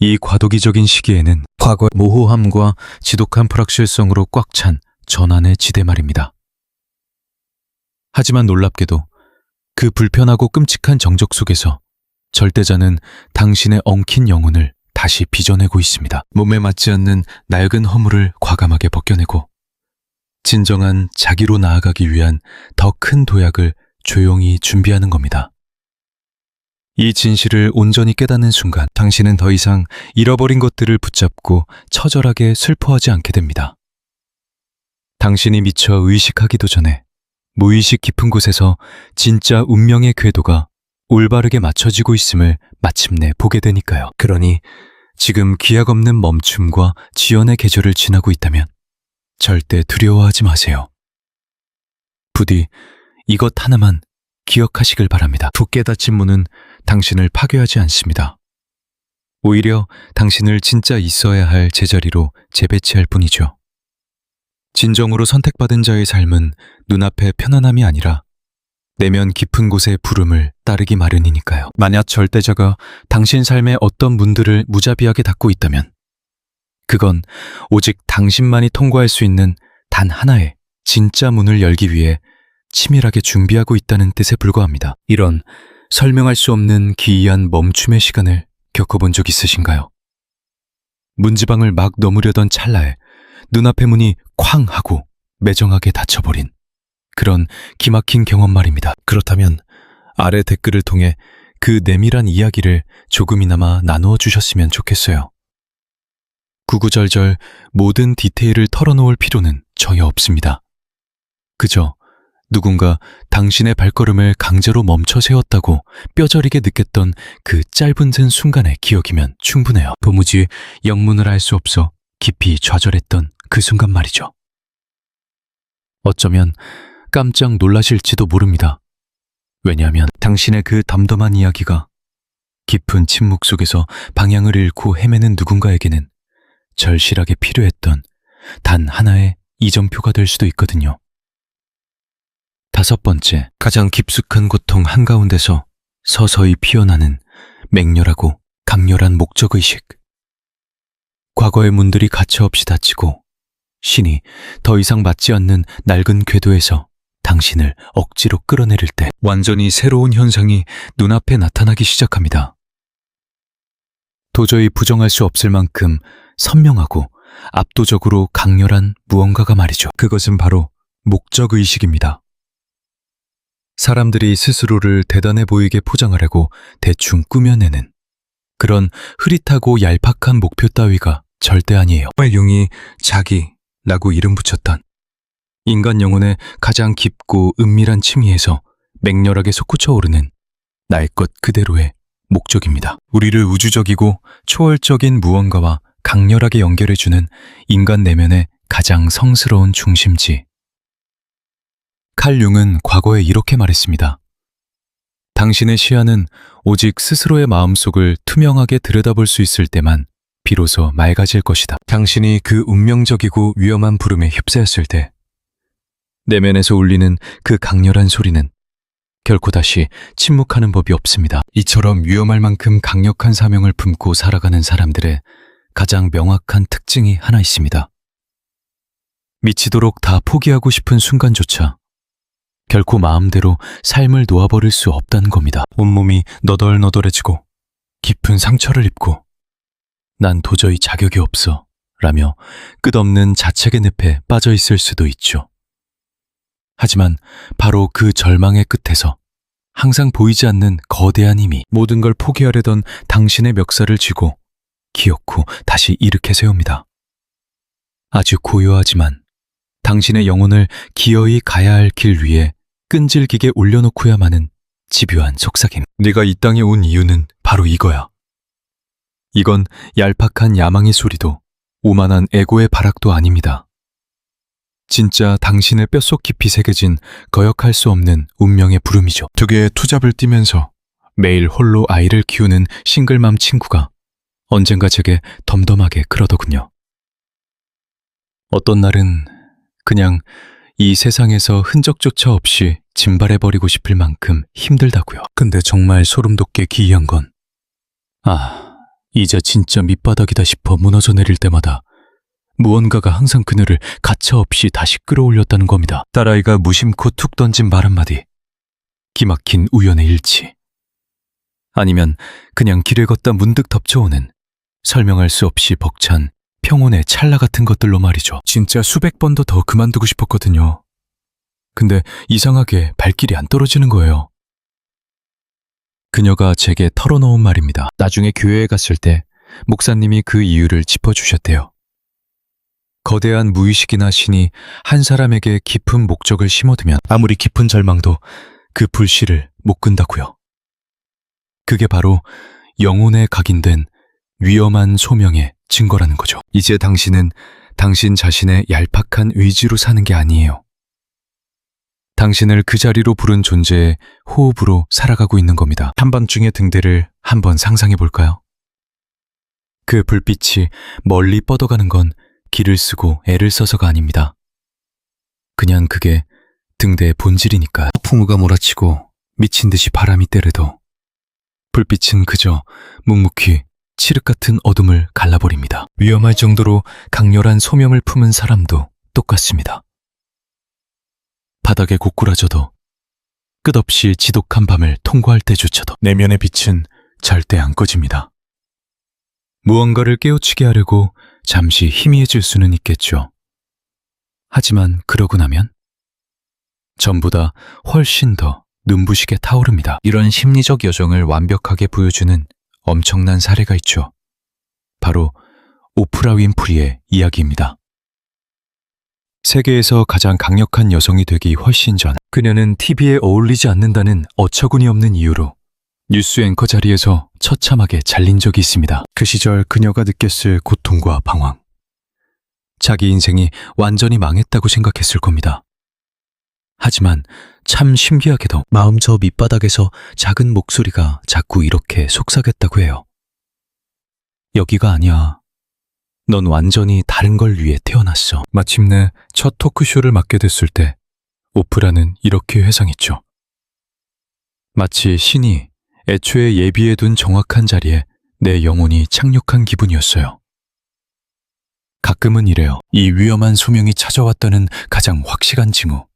이 과도기적인 시기에는 과거의 모호함과 지독한 불확실성으로 꽉 찬 전환의 지대 말입니다. 하지만 놀랍게도 그 불편하고 끔찍한 정적 속에서 절대자는 당신의 엉킨 영혼을 다시 빚어내고 있습니다. 몸에 맞지 않는 낡은 허물을 과감하게 벗겨내고 진정한 자기로 나아가기 위한 더 큰 도약을 조용히 준비하는 겁니다. 이 진실을 온전히 깨닫는 순간 당신은 더 이상 잃어버린 것들을 붙잡고 처절하게 슬퍼하지 않게 됩니다. 당신이 미처 의식하기도 전에 무의식 깊은 곳에서 진짜 운명의 궤도가 올바르게 맞춰지고 있음을 마침내 보게 되니까요. 그러니 지금 기약 없는 멈춤과 지연의 계절을 지나고 있다면 절대 두려워하지 마세요. 부디 이것 하나만 기억하시길 바랍니다. 붓게 닫힌 문은 당신을 파괴하지 않습니다. 오히려 당신을 진짜 있어야 할 제자리로 재배치할 뿐이죠. 진정으로 선택받은 자의 삶은 눈앞의 편안함이 아니라 내면 깊은 곳의 부름을 따르기 마련이니까요. 만약 절대자가 당신 삶의 어떤 문들을 무자비하게 닫고 있다면 그건 오직 당신만이 통과할 수 있는 단 하나의 진짜 문을 열기 위해 치밀하게 준비하고 있다는 뜻에 불과합니다. 이런 설명할 수 없는 기이한 멈춤의 시간을 겪어본 적 있으신가요? 문지방을 막 넘으려던 찰나에 눈앞의 문이 쾅 하고 매정하게 닫혀버린 그런 기막힌 경험 말입니다. 그렇다면 아래 댓글을 통해 그 내밀한 이야기를 조금이나마 나누어 주셨으면 좋겠어요. 구구절절 모든 디테일을 털어놓을 필요는 전혀 없습니다. 그저 누군가 당신의 발걸음을 강제로 멈춰 세웠다고 뼈저리게 느꼈던 그 짧은 순간의 기억이면 충분해요. 도무지 영문을 알 수 없어 깊이 좌절했던 그 순간 말이죠. 어쩌면 깜짝 놀라실지도 모릅니다. 왜냐하면 당신의 그 덤덤한 이야기가 깊은 침묵 속에서 방향을 잃고 헤매는 누군가에게는 절실하게 필요했던 단 하나의 이정표가 될 수도 있거든요. 5번째, 가장 깊숙한 고통 한가운데서 서서히 피어나는 맹렬하고 강렬한 목적의식. 과거의 문들이 가차없이 닫히고 신이 더 이상 맞지 않는 낡은 궤도에서 당신을 억지로 끌어내릴 때 완전히 새로운 현상이 눈앞에 나타나기 시작합니다. 도저히 부정할 수 없을 만큼 선명하고 압도적으로 강렬한 무언가가 말이죠. 그것은 바로 목적의식입니다. 사람들이 스스로를 대단해 보이게 포장하려고 대충 꾸며내는 그런 흐릿하고 얄팍한 목표 따위가 절대 아니에요. 융이 자기라고 이름 붙였던 인간 영혼의 가장 깊고 은밀한 침의에서 맹렬하게 솟구쳐 오르는 나의 것 그대로의 목적입니다. 우리를 우주적이고 초월적인 무언가와 강렬하게 연결해주는 인간 내면의 가장 성스러운 중심지. 칼 융은 과거에 이렇게 말했습니다. 당신의 시야는 오직 스스로의 마음속을 투명하게 들여다볼 수 있을 때만 비로소 맑아질 것이다. 당신이 그 운명적이고 위험한 부름에 휩싸였을 때 내면에서 울리는 그 강렬한 소리는 결코 다시 침묵하는 법이 없습니다. 이처럼 위험할 만큼 강력한 사명을 품고 살아가는 사람들의 가장 명확한 특징이 하나 있습니다. 미치도록 다 포기하고 싶은 순간조차 결코 마음대로 삶을 놓아버릴 수 없다는 겁니다. 온몸이 너덜너덜해지고 깊은 상처를 입고 난 도저히 자격이 없어 라며 끝없는 자책의 늪에 빠져 있을 수도 있죠. 하지만 바로 그 절망의 끝에서 항상 보이지 않는 거대한 힘이 모든 걸 포기하려던 당신의 멱살을 쥐고 기어코 다시 일으켜 세웁니다. 아주 고요하지만 당신의 영혼을 기어이 가야 할 길 위에 끈질기게 올려놓고야만은 집요한 속삭임. 네가 이 땅에 온 이유는 바로 이거야. 이건 얄팍한 야망의 소리도 오만한 에고의 발악도 아닙니다. 진짜 당신의 뼛속 깊이 새겨진 거역할 수 없는 운명의 부름이죠. 두 개의 투잡을 뛰면서 매일 홀로 아이를 키우는 싱글맘 친구가 언젠가 제게 덤덤하게 그러더군요. 어떤 날은 그냥 이 세상에서 흔적조차 없이 진발해버리고 싶을 만큼 힘들다고요. 근데 정말 소름 돋게 기이한 건 이제 진짜 밑바닥이다 싶어 무너져 내릴 때마다 무언가가 항상 그녀를 가차없이 다시 끌어올렸다는 겁니다. 딸아이가 무심코 툭 던진 말 한마디, 기막힌 우연의 일치, 아니면 그냥 길을 걷다 문득 덮쳐오는 설명할 수 없이 벅찬 평온의 찰나 같은 것들로 말이죠. 진짜 수백 번도 더 그만두고 싶었거든요. 근데 이상하게 발길이 안 떨어지는 거예요. 그녀가 제게 털어놓은 말입니다. 나중에 교회에 갔을 때 목사님이 그 이유를 짚어주셨대요. 거대한 무의식이나 신이 한 사람에게 깊은 목적을 심어두면 아무리 깊은 절망도 그 불씨를 못 끈다고요. 그게 바로 영혼에 각인된 위험한 소명의 증거라는 거죠. 이제 당신은 당신 자신의 얄팍한 의지로 사는 게 아니에요. 당신을 그 자리로 부른 존재의 호흡으로 살아가고 있는 겁니다. 한밤중의 등대를 한번 상상해 볼까요? 그 불빛이 멀리 뻗어가는 건 길을 쓰고 애를 써서가 아닙니다. 그냥 그게 등대의 본질이니까요. 풍우가 몰아치고 미친 듯이 바람이 때려도 불빛은 그저 묵묵히 칠흑 같은 어둠을 갈라버립니다. 위험할 정도로 강렬한 소명을 품은 사람도 똑같습니다. 바닥에 고꾸라져도 끝없이 지독한 밤을 통과할 때조차도 내면의 빛은 절대 안 꺼집니다. 무언가를 깨우치게 하려고 잠시 희미해질 수는 있겠죠. 하지만 그러고 나면 전보다 훨씬 더 눈부시게 타오릅니다. 이런 심리적 여정을 완벽하게 보여주는 엄청난 사례가 있죠. 바로 오프라 윈프리의 이야기입니다. 세계에서 가장 강력한 여성이 되기 훨씬 전 그녀는 TV에 어울리지 않는다는 어처구니 없는 이유로 뉴스 앵커 자리에서 처참하게 잘린 적이 있습니다. 그 시절 그녀가 느꼈을 고통과 방황. 자기 인생이 완전히 망했다고 생각했을 겁니다. 하지만 참 신기하게도 마음 저 밑바닥에서 작은 목소리가 자꾸 이렇게 속삭였다고 해요. 여기가 아니야. 넌 완전히 다른 걸 위해 태어났어. 마침내 첫 토크쇼를 맡게 됐을 때 오프라는 이렇게 회상했죠. 마치 신이 애초에 예비해둔 정확한 자리에 내 영혼이 착륙한 기분이었어요. 가끔은 이래요. 이 위험한 소명이 찾아왔다는 가장 확실한 징후.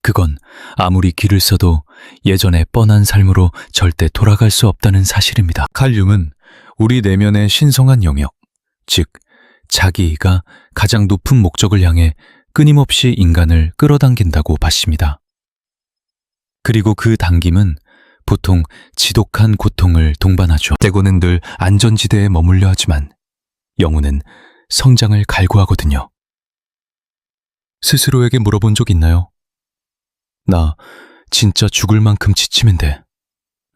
그건 아무리 길을 써도 예전의 뻔한 삶으로 절대 돌아갈 수 없다는 사실입니다. 칼 융은 우리 내면의 신성한 영역, 즉 자기가 가장 높은 목적을 향해 끊임없이 인간을 끌어당긴다고 봤습니다. 그리고 그 당김은 보통 지독한 고통을 동반하죠. 때고는 늘 안전지대에 머물려 하지만 영혼은 성장을 갈구하거든요. 스스로에게 물어본 적 있나요? 나 진짜 죽을 만큼 지치는데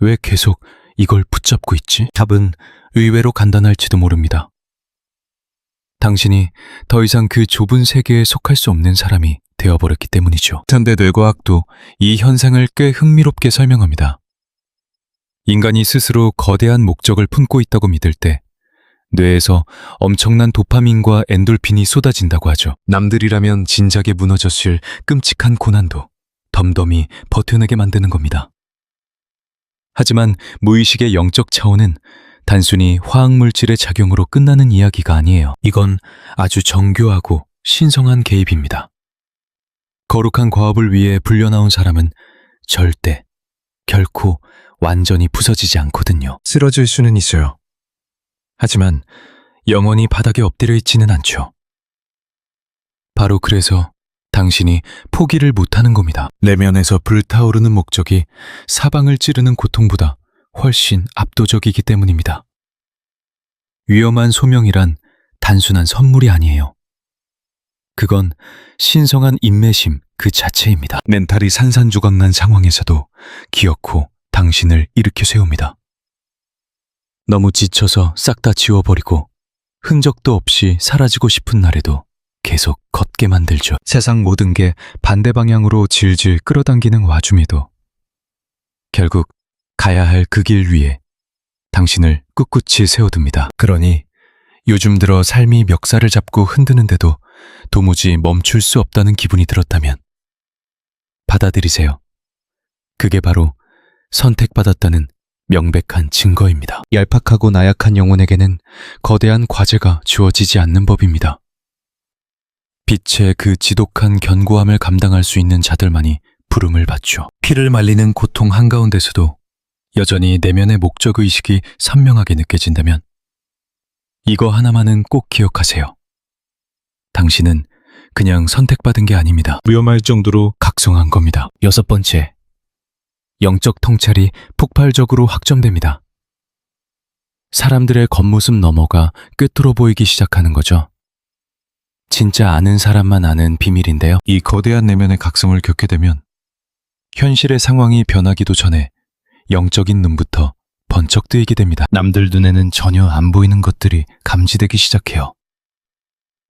왜 계속 이걸 붙잡고 있지? 답은 의외로 간단할지도 모릅니다. 당신이 더 이상 그 좁은 세계에 속할 수 없는 사람이 되어버렸기 때문이죠. 현대 뇌과학도 이 현상을 꽤 흥미롭게 설명합니다. 인간이 스스로 거대한 목적을 품고 있다고 믿을 때 뇌에서 엄청난 도파민과 엔돌핀이 쏟아진다고 하죠. 남들이라면 진작에 무너졌을 끔찍한 고난도 덤덤히 버텨내게 만드는 겁니다. 하지만 무의식의 영적 차원은 단순히 화학물질의 작용으로 끝나는 이야기가 아니에요. 이건 아주 정교하고 신성한 개입입니다. 거룩한 과업을 위해 불려나온 사람은 절대, 결코 완전히 부서지지 않거든요. 쓰러질 수는 있어요. 하지만 영원히 바닥에 엎드려 있지는 않죠. 바로 그래서 당신이 포기를 못하는 겁니다. 내면에서 불타오르는 목적이 사방을 찌르는 고통보다 훨씬 압도적이기 때문입니다. 위험한 소명이란 단순한 선물이 아니에요. 그건 신성한 인내심 그 자체입니다. 멘탈이 산산조각난 상황에서도 기어코 당신을 일으켜 세웁니다. 너무 지쳐서 싹 다 지워버리고 흔적도 없이 사라지고 싶은 날에도 계속 걷게 만들죠. 세상 모든 게 반대 방향으로 질질 끌어당기는 와중에도 결국 가야 할 그 길 위에 당신을 꿋꿋이 세워둡니다. 그러니 요즘 들어 삶이 멱살을 잡고 흔드는데도 도무지 멈출 수 없다는 기분이 들었다면 받아들이세요. 그게 바로 선택받았다는 명백한 증거입니다. 얄팍하고 나약한 영혼에게는 거대한 과제가 주어지지 않는 법입니다. 빛의 그 지독한 견고함을 감당할 수 있는 자들만이 부름을 받죠. 피를 말리는 고통 한가운데서도 여전히 내면의 목적의식이 선명하게 느껴진다면 이거 하나만은 꼭 기억하세요. 당신은 그냥 선택받은 게 아닙니다. 위험할 정도로 각성한 겁니다. 6번째, 영적 통찰이 폭발적으로 확정됩니다. 사람들의 겉모습 너머가 꿰뚫어 보이기 시작하는 거죠. 진짜 아는 사람만 아는 비밀인데요. 이 거대한 내면의 각성을 겪게 되면 현실의 상황이 변하기도 전에 영적인 눈부터 번쩍 뜨이게 됩니다. 남들 눈에는 전혀 안 보이는 것들이 감지되기 시작해요.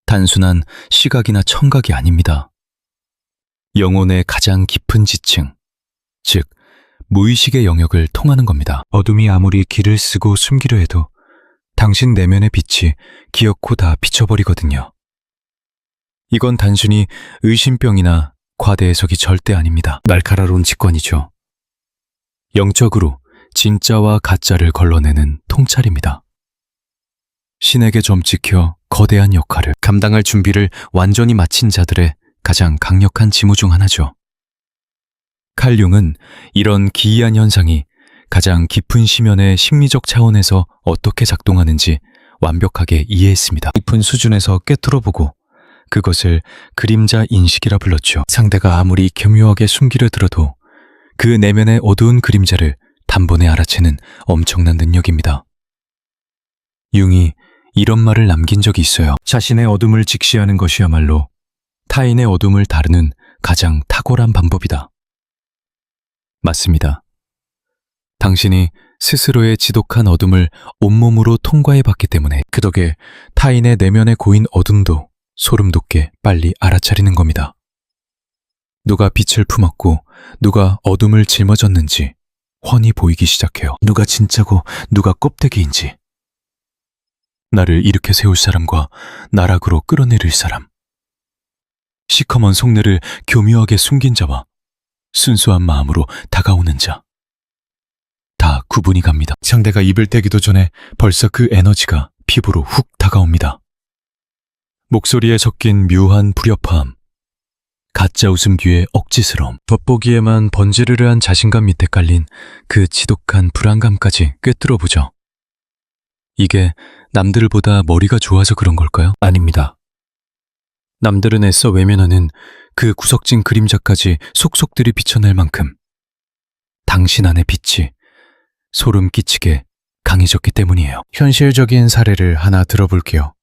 단순한 시각이나 청각이 아닙니다. 영혼의 가장 깊은 지층, 즉 무의식의 영역을 통하는 겁니다. 어둠이 아무리 길을 쓰고 숨기려 해도 당신 내면의 빛이 기어코 다 비춰버리거든요. 이건 단순히 의심병이나 과대 해석이 절대 아닙니다. 날카로운 직관이죠. 영적으로 진짜와 가짜를 걸러내는 통찰입니다. 신에게 좀 지켜 거대한 역할을 감당할 준비를 완전히 마친 자들의 가장 강력한 징후 중 하나죠. 칼 융은 이런 기이한 현상이 가장 깊은 심연의 심리적 차원에서 어떻게 작동하는지 완벽하게 이해했습니다. 깊은 수준에서 꿰뚫어보고 그것을 그림자 인식이라 불렀죠. 상대가 아무리 교묘하게 숨기려 들어도 그 내면의 어두운 그림자를 단번에 알아채는 엄청난 능력입니다. 융이 이런 말을 남긴 적이 있어요. 자신의 어둠을 직시하는 것이야말로 타인의 어둠을 다루는 가장 탁월한 방법이다. 맞습니다. 당신이 스스로의 지독한 어둠을 온몸으로 통과해봤기 때문에 그 덕에 타인의 내면에 고인 어둠도 소름 돋게 빨리 알아차리는 겁니다. 누가 빛을 품었고 누가 어둠을 짊어졌는지 훤히 보이기 시작해요. 누가 진짜고 누가 껍데기인지. 나를 일으켜 세울 사람과 나락으로 끌어내릴 사람. 시커먼 속내를 교묘하게 숨긴 자와 순수한 마음으로 다가오는 자. 다 구분이 갑니다. 상대가 입을 떼기도 전에 벌써 그 에너지가 피부로 훅 다가옵니다. 목소리에 섞인 묘한 불협화음, 가짜 웃음 뒤에 억지스러움, 돋보기에만 번지르르한 자신감 밑에 깔린 그 지독한 불안감까지 꿰뚫어보죠. 이게 남들보다 머리가 좋아서 그런 걸까요? 아닙니다. 남들은 애써 외면하는 그 구석진 그림자까지 속속들이 비춰낼 만큼 당신 안의 빛이 소름 끼치게 강해졌기 때문이에요. 현실적인 사례를 하나 들어볼게요.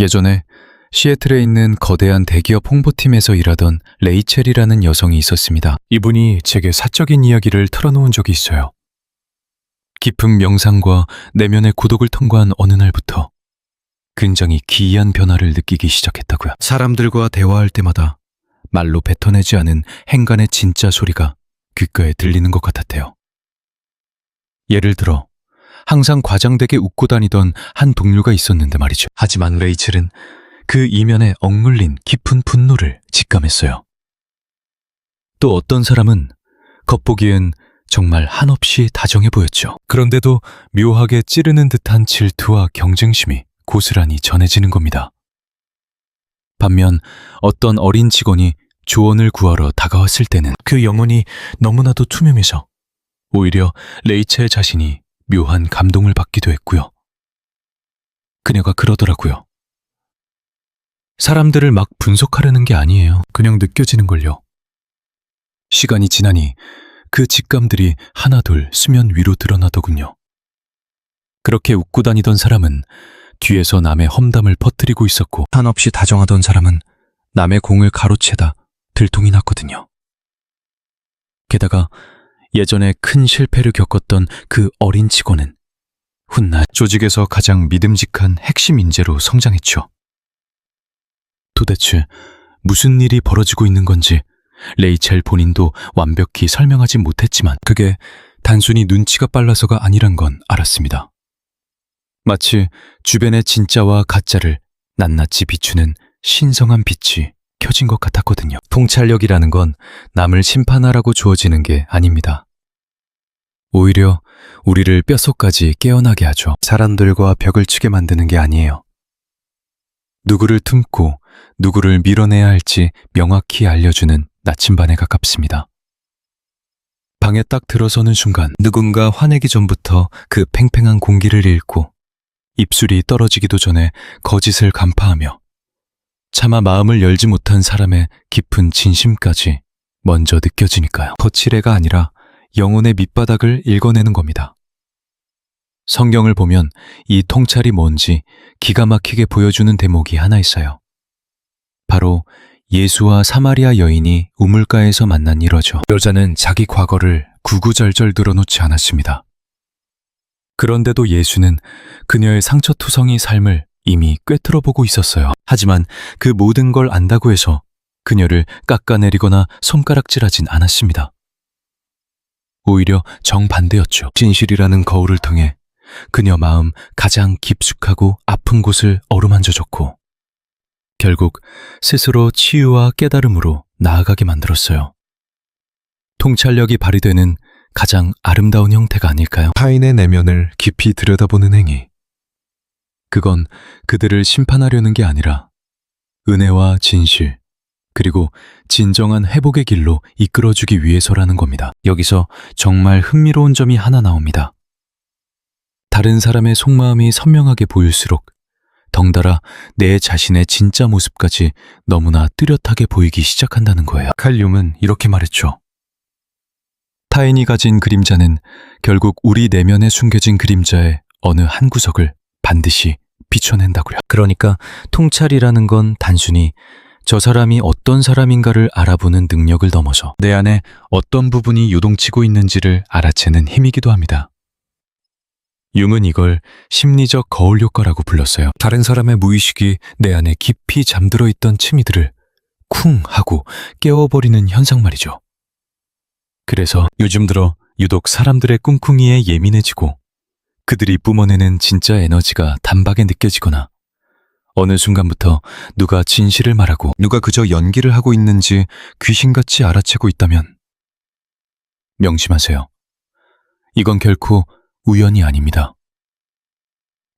예전에 시애틀에 있는 거대한 대기업 홍보팀에서 일하던 레이첼이라는 여성이 있었습니다. 이분이 제게 사적인 이야기를 털어놓은 적이 있어요. 깊은 명상과 내면의 고독을 통과한 어느 날부터 굉장히 기이한 변화를 느끼기 시작했다고요. 사람들과 대화할 때마다 말로 뱉어내지 않은 행간의 진짜 소리가 귓가에 들리는 것 같았대요. 예를 들어 항상 과장되게 웃고 다니던 한 동료가 있었는데 말이죠. 하지만 레이첼은 그 이면에 억눌린 깊은 분노를 직감했어요. 또 어떤 사람은 겉보기엔 정말 한없이 다정해 보였죠. 그런데도 묘하게 찌르는 듯한 질투와 경쟁심이 고스란히 전해지는 겁니다. 반면 어떤 어린 직원이 조언을 구하러 다가왔을 때는 그 영혼이 너무나도 투명해서 오히려 레이첼 자신이 묘한 감동을 받기도 했고요. 그녀가 그러더라고요. 사람들을 막 분석하려는 게 아니에요. 그냥 느껴지는걸요. 시간이 지나니 그 직감들이 하나둘 수면 위로 드러나더군요. 그렇게 웃고 다니던 사람은 뒤에서 남의 험담을 퍼뜨리고 있었고, 한없이 다정하던 사람은 남의 공을 가로채다 들통이 났거든요. 게다가 예전에 큰 실패를 겪었던 그 어린 직원은 훗날 조직에서 가장 믿음직한 핵심 인재로 성장했죠. 도대체 무슨 일이 벌어지고 있는 건지 레이첼 본인도 완벽히 설명하지 못했지만 그게 단순히 눈치가 빨라서가 아니란 건 알았습니다. 마치 주변의 진짜와 가짜를 낱낱이 비추는 신성한 빛이 켜진 것 같았거든요. 통찰력이라는 건 남을 심판하라고 주어지는 게 아닙니다. 오히려 우리를 뼛속까지 깨어나게 하죠. 사람들과 벽을 치게 만드는 게 아니에요. 누구를 틈고 누구를 밀어내야 할지 명확히 알려주는 나침반에 가깝습니다. 방에 딱 들어서는 순간 누군가 화내기 전부터 그 팽팽한 공기를 잃고 입술이 떨어지기도 전에 거짓을 간파하며 차마 마음을 열지 못한 사람의 깊은 진심까지 먼저 느껴지니까요. 거칠애가 아니라 영혼의 밑바닥을 읽어내는 겁니다. 성경을 보면 이 통찰이 뭔지 기가 막히게 보여주는 대목이 하나 있어요. 바로 예수와 사마리아 여인이 우물가에서 만난 일화죠. 여자는 자기 과거를 구구절절 늘어놓지 않았습니다. 그런데도 예수는 그녀의 상처투성이 삶을 이미 꿰뚫어보고 있었어요. 하지만 그 모든 걸 안다고 해서 그녀를 깎아내리거나 손가락질하진 않았습니다. 오히려 정반대였죠. 진실이라는 거울을 통해 그녀 마음 가장 깊숙하고 아픈 곳을 어루만져줬고 결국 스스로 치유와 깨달음으로 나아가게 만들었어요. 통찰력이 발휘되는 가장 아름다운 형태가 아닐까요? 타인의 내면을 깊이 들여다보는 행위. 그건 그들을 심판하려는 게 아니라 은혜와 진실, 그리고 진정한 회복의 길로 이끌어주기 위해서라는 겁니다. 여기서 정말 흥미로운 점이 하나 나옵니다. 다른 사람의 속마음이 선명하게 보일수록 덩달아 내 자신의 진짜 모습까지 너무나 뚜렷하게 보이기 시작한다는 거예요. 칼륨은 이렇게 말했죠. 타인이 가진 그림자는 결국 우리 내면에 숨겨진 그림자의 어느 한 구석을 반드시 비춰낸다고요. 그러니까 통찰이라는 건 단순히 저 사람이 어떤 사람인가를 알아보는 능력을 넘어서 내 안에 어떤 부분이 요동치고 있는지를 알아채는 힘이기도 합니다. 융은 이걸 심리적 거울 효과라고 불렀어요. 다른 사람의 무의식이 내 안에 깊이 잠들어 있던 취미들을 쿵 하고 깨워버리는 현상 말이죠. 그래서 요즘 들어 유독 사람들의 꿍꿍이에 예민해지고 그들이 뿜어내는 진짜 에너지가 단박에 느껴지거나 어느 순간부터 누가 진실을 말하고 누가 그저 연기를 하고 있는지 귀신같이 알아채고 있다면 명심하세요. 이건 결코 우연이 아닙니다.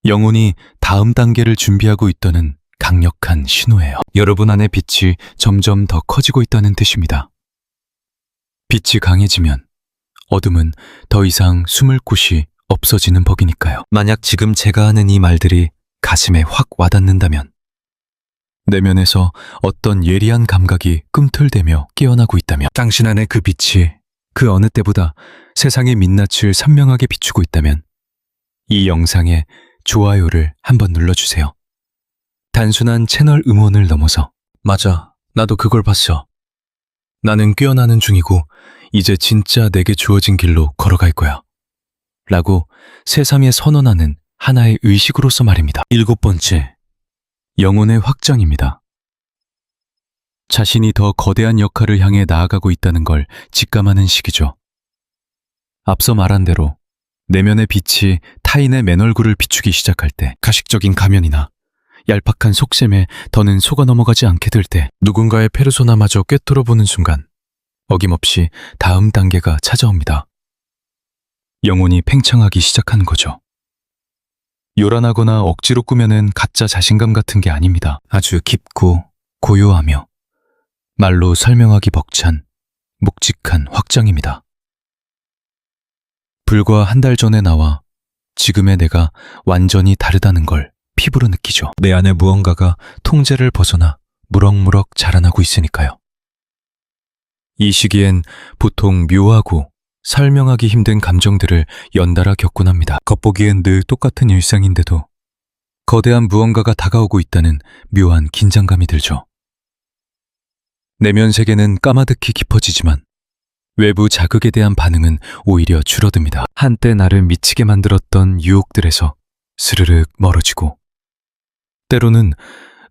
영혼이 다음 단계를 준비하고 있다는 강력한 신호예요. 여러분 안의 빛이 점점 더 커지고 있다는 뜻입니다. 빛이 강해지면 어둠은 더 이상 숨을 곳이 없어지는 법이니까요. 만약 지금 제가 하는 이 말들이 가슴에 확 와닿는다면 내면에서 어떤 예리한 감각이 꿈틀대며 깨어나고 있다면 당신 안에 그 빛이 그 어느 때보다 세상의 민낯을 선명하게 비추고 있다면 이 영상에 좋아요를 한번 눌러주세요. 단순한 채널 응원을 넘어서 맞아, 나도 그걸 봤어. 나는 깨어나는 중이고 이제 진짜 내게 주어진 길로 걸어갈 거야. 라고 새삼에 선언하는 하나의 의식으로서 말입니다. 7번째, 영혼의 확장입니다. 자신이 더 거대한 역할을 향해 나아가고 있다는 걸 직감하는 시기죠. 앞서 말한 대로 내면의 빛이 타인의 맨얼굴을 비추기 시작할 때, 가식적인 가면이나 얄팍한 속셈에 더는 속아 넘어가지 않게 될 때, 누군가의 페르소나마저 꿰뚫어보는 순간 어김없이 다음 단계가 찾아옵니다. 영혼이 팽창하기 시작하는 거죠. 요란하거나 억지로 꾸며낸 가짜 자신감 같은 게 아닙니다. 아주 깊고 고요하며 말로 설명하기 벅찬 묵직한 확장입니다. 불과 한 달 전에 나와 지금의 내가 완전히 다르다는 걸 피부로 느끼죠. 내 안에 무언가가 통제를 벗어나 무럭무럭 자라나고 있으니까요. 이 시기엔 보통 묘하고 설명하기 힘든 감정들을 연달아 겪곤 합니다. 겉보기엔 늘 똑같은 일상인데도 거대한 무언가가 다가오고 있다는 묘한 긴장감이 들죠. 내면 세계는 까마득히 깊어지지만 외부 자극에 대한 반응은 오히려 줄어듭니다. 한때 나를 미치게 만들었던 유혹들에서 스르륵 멀어지고 때로는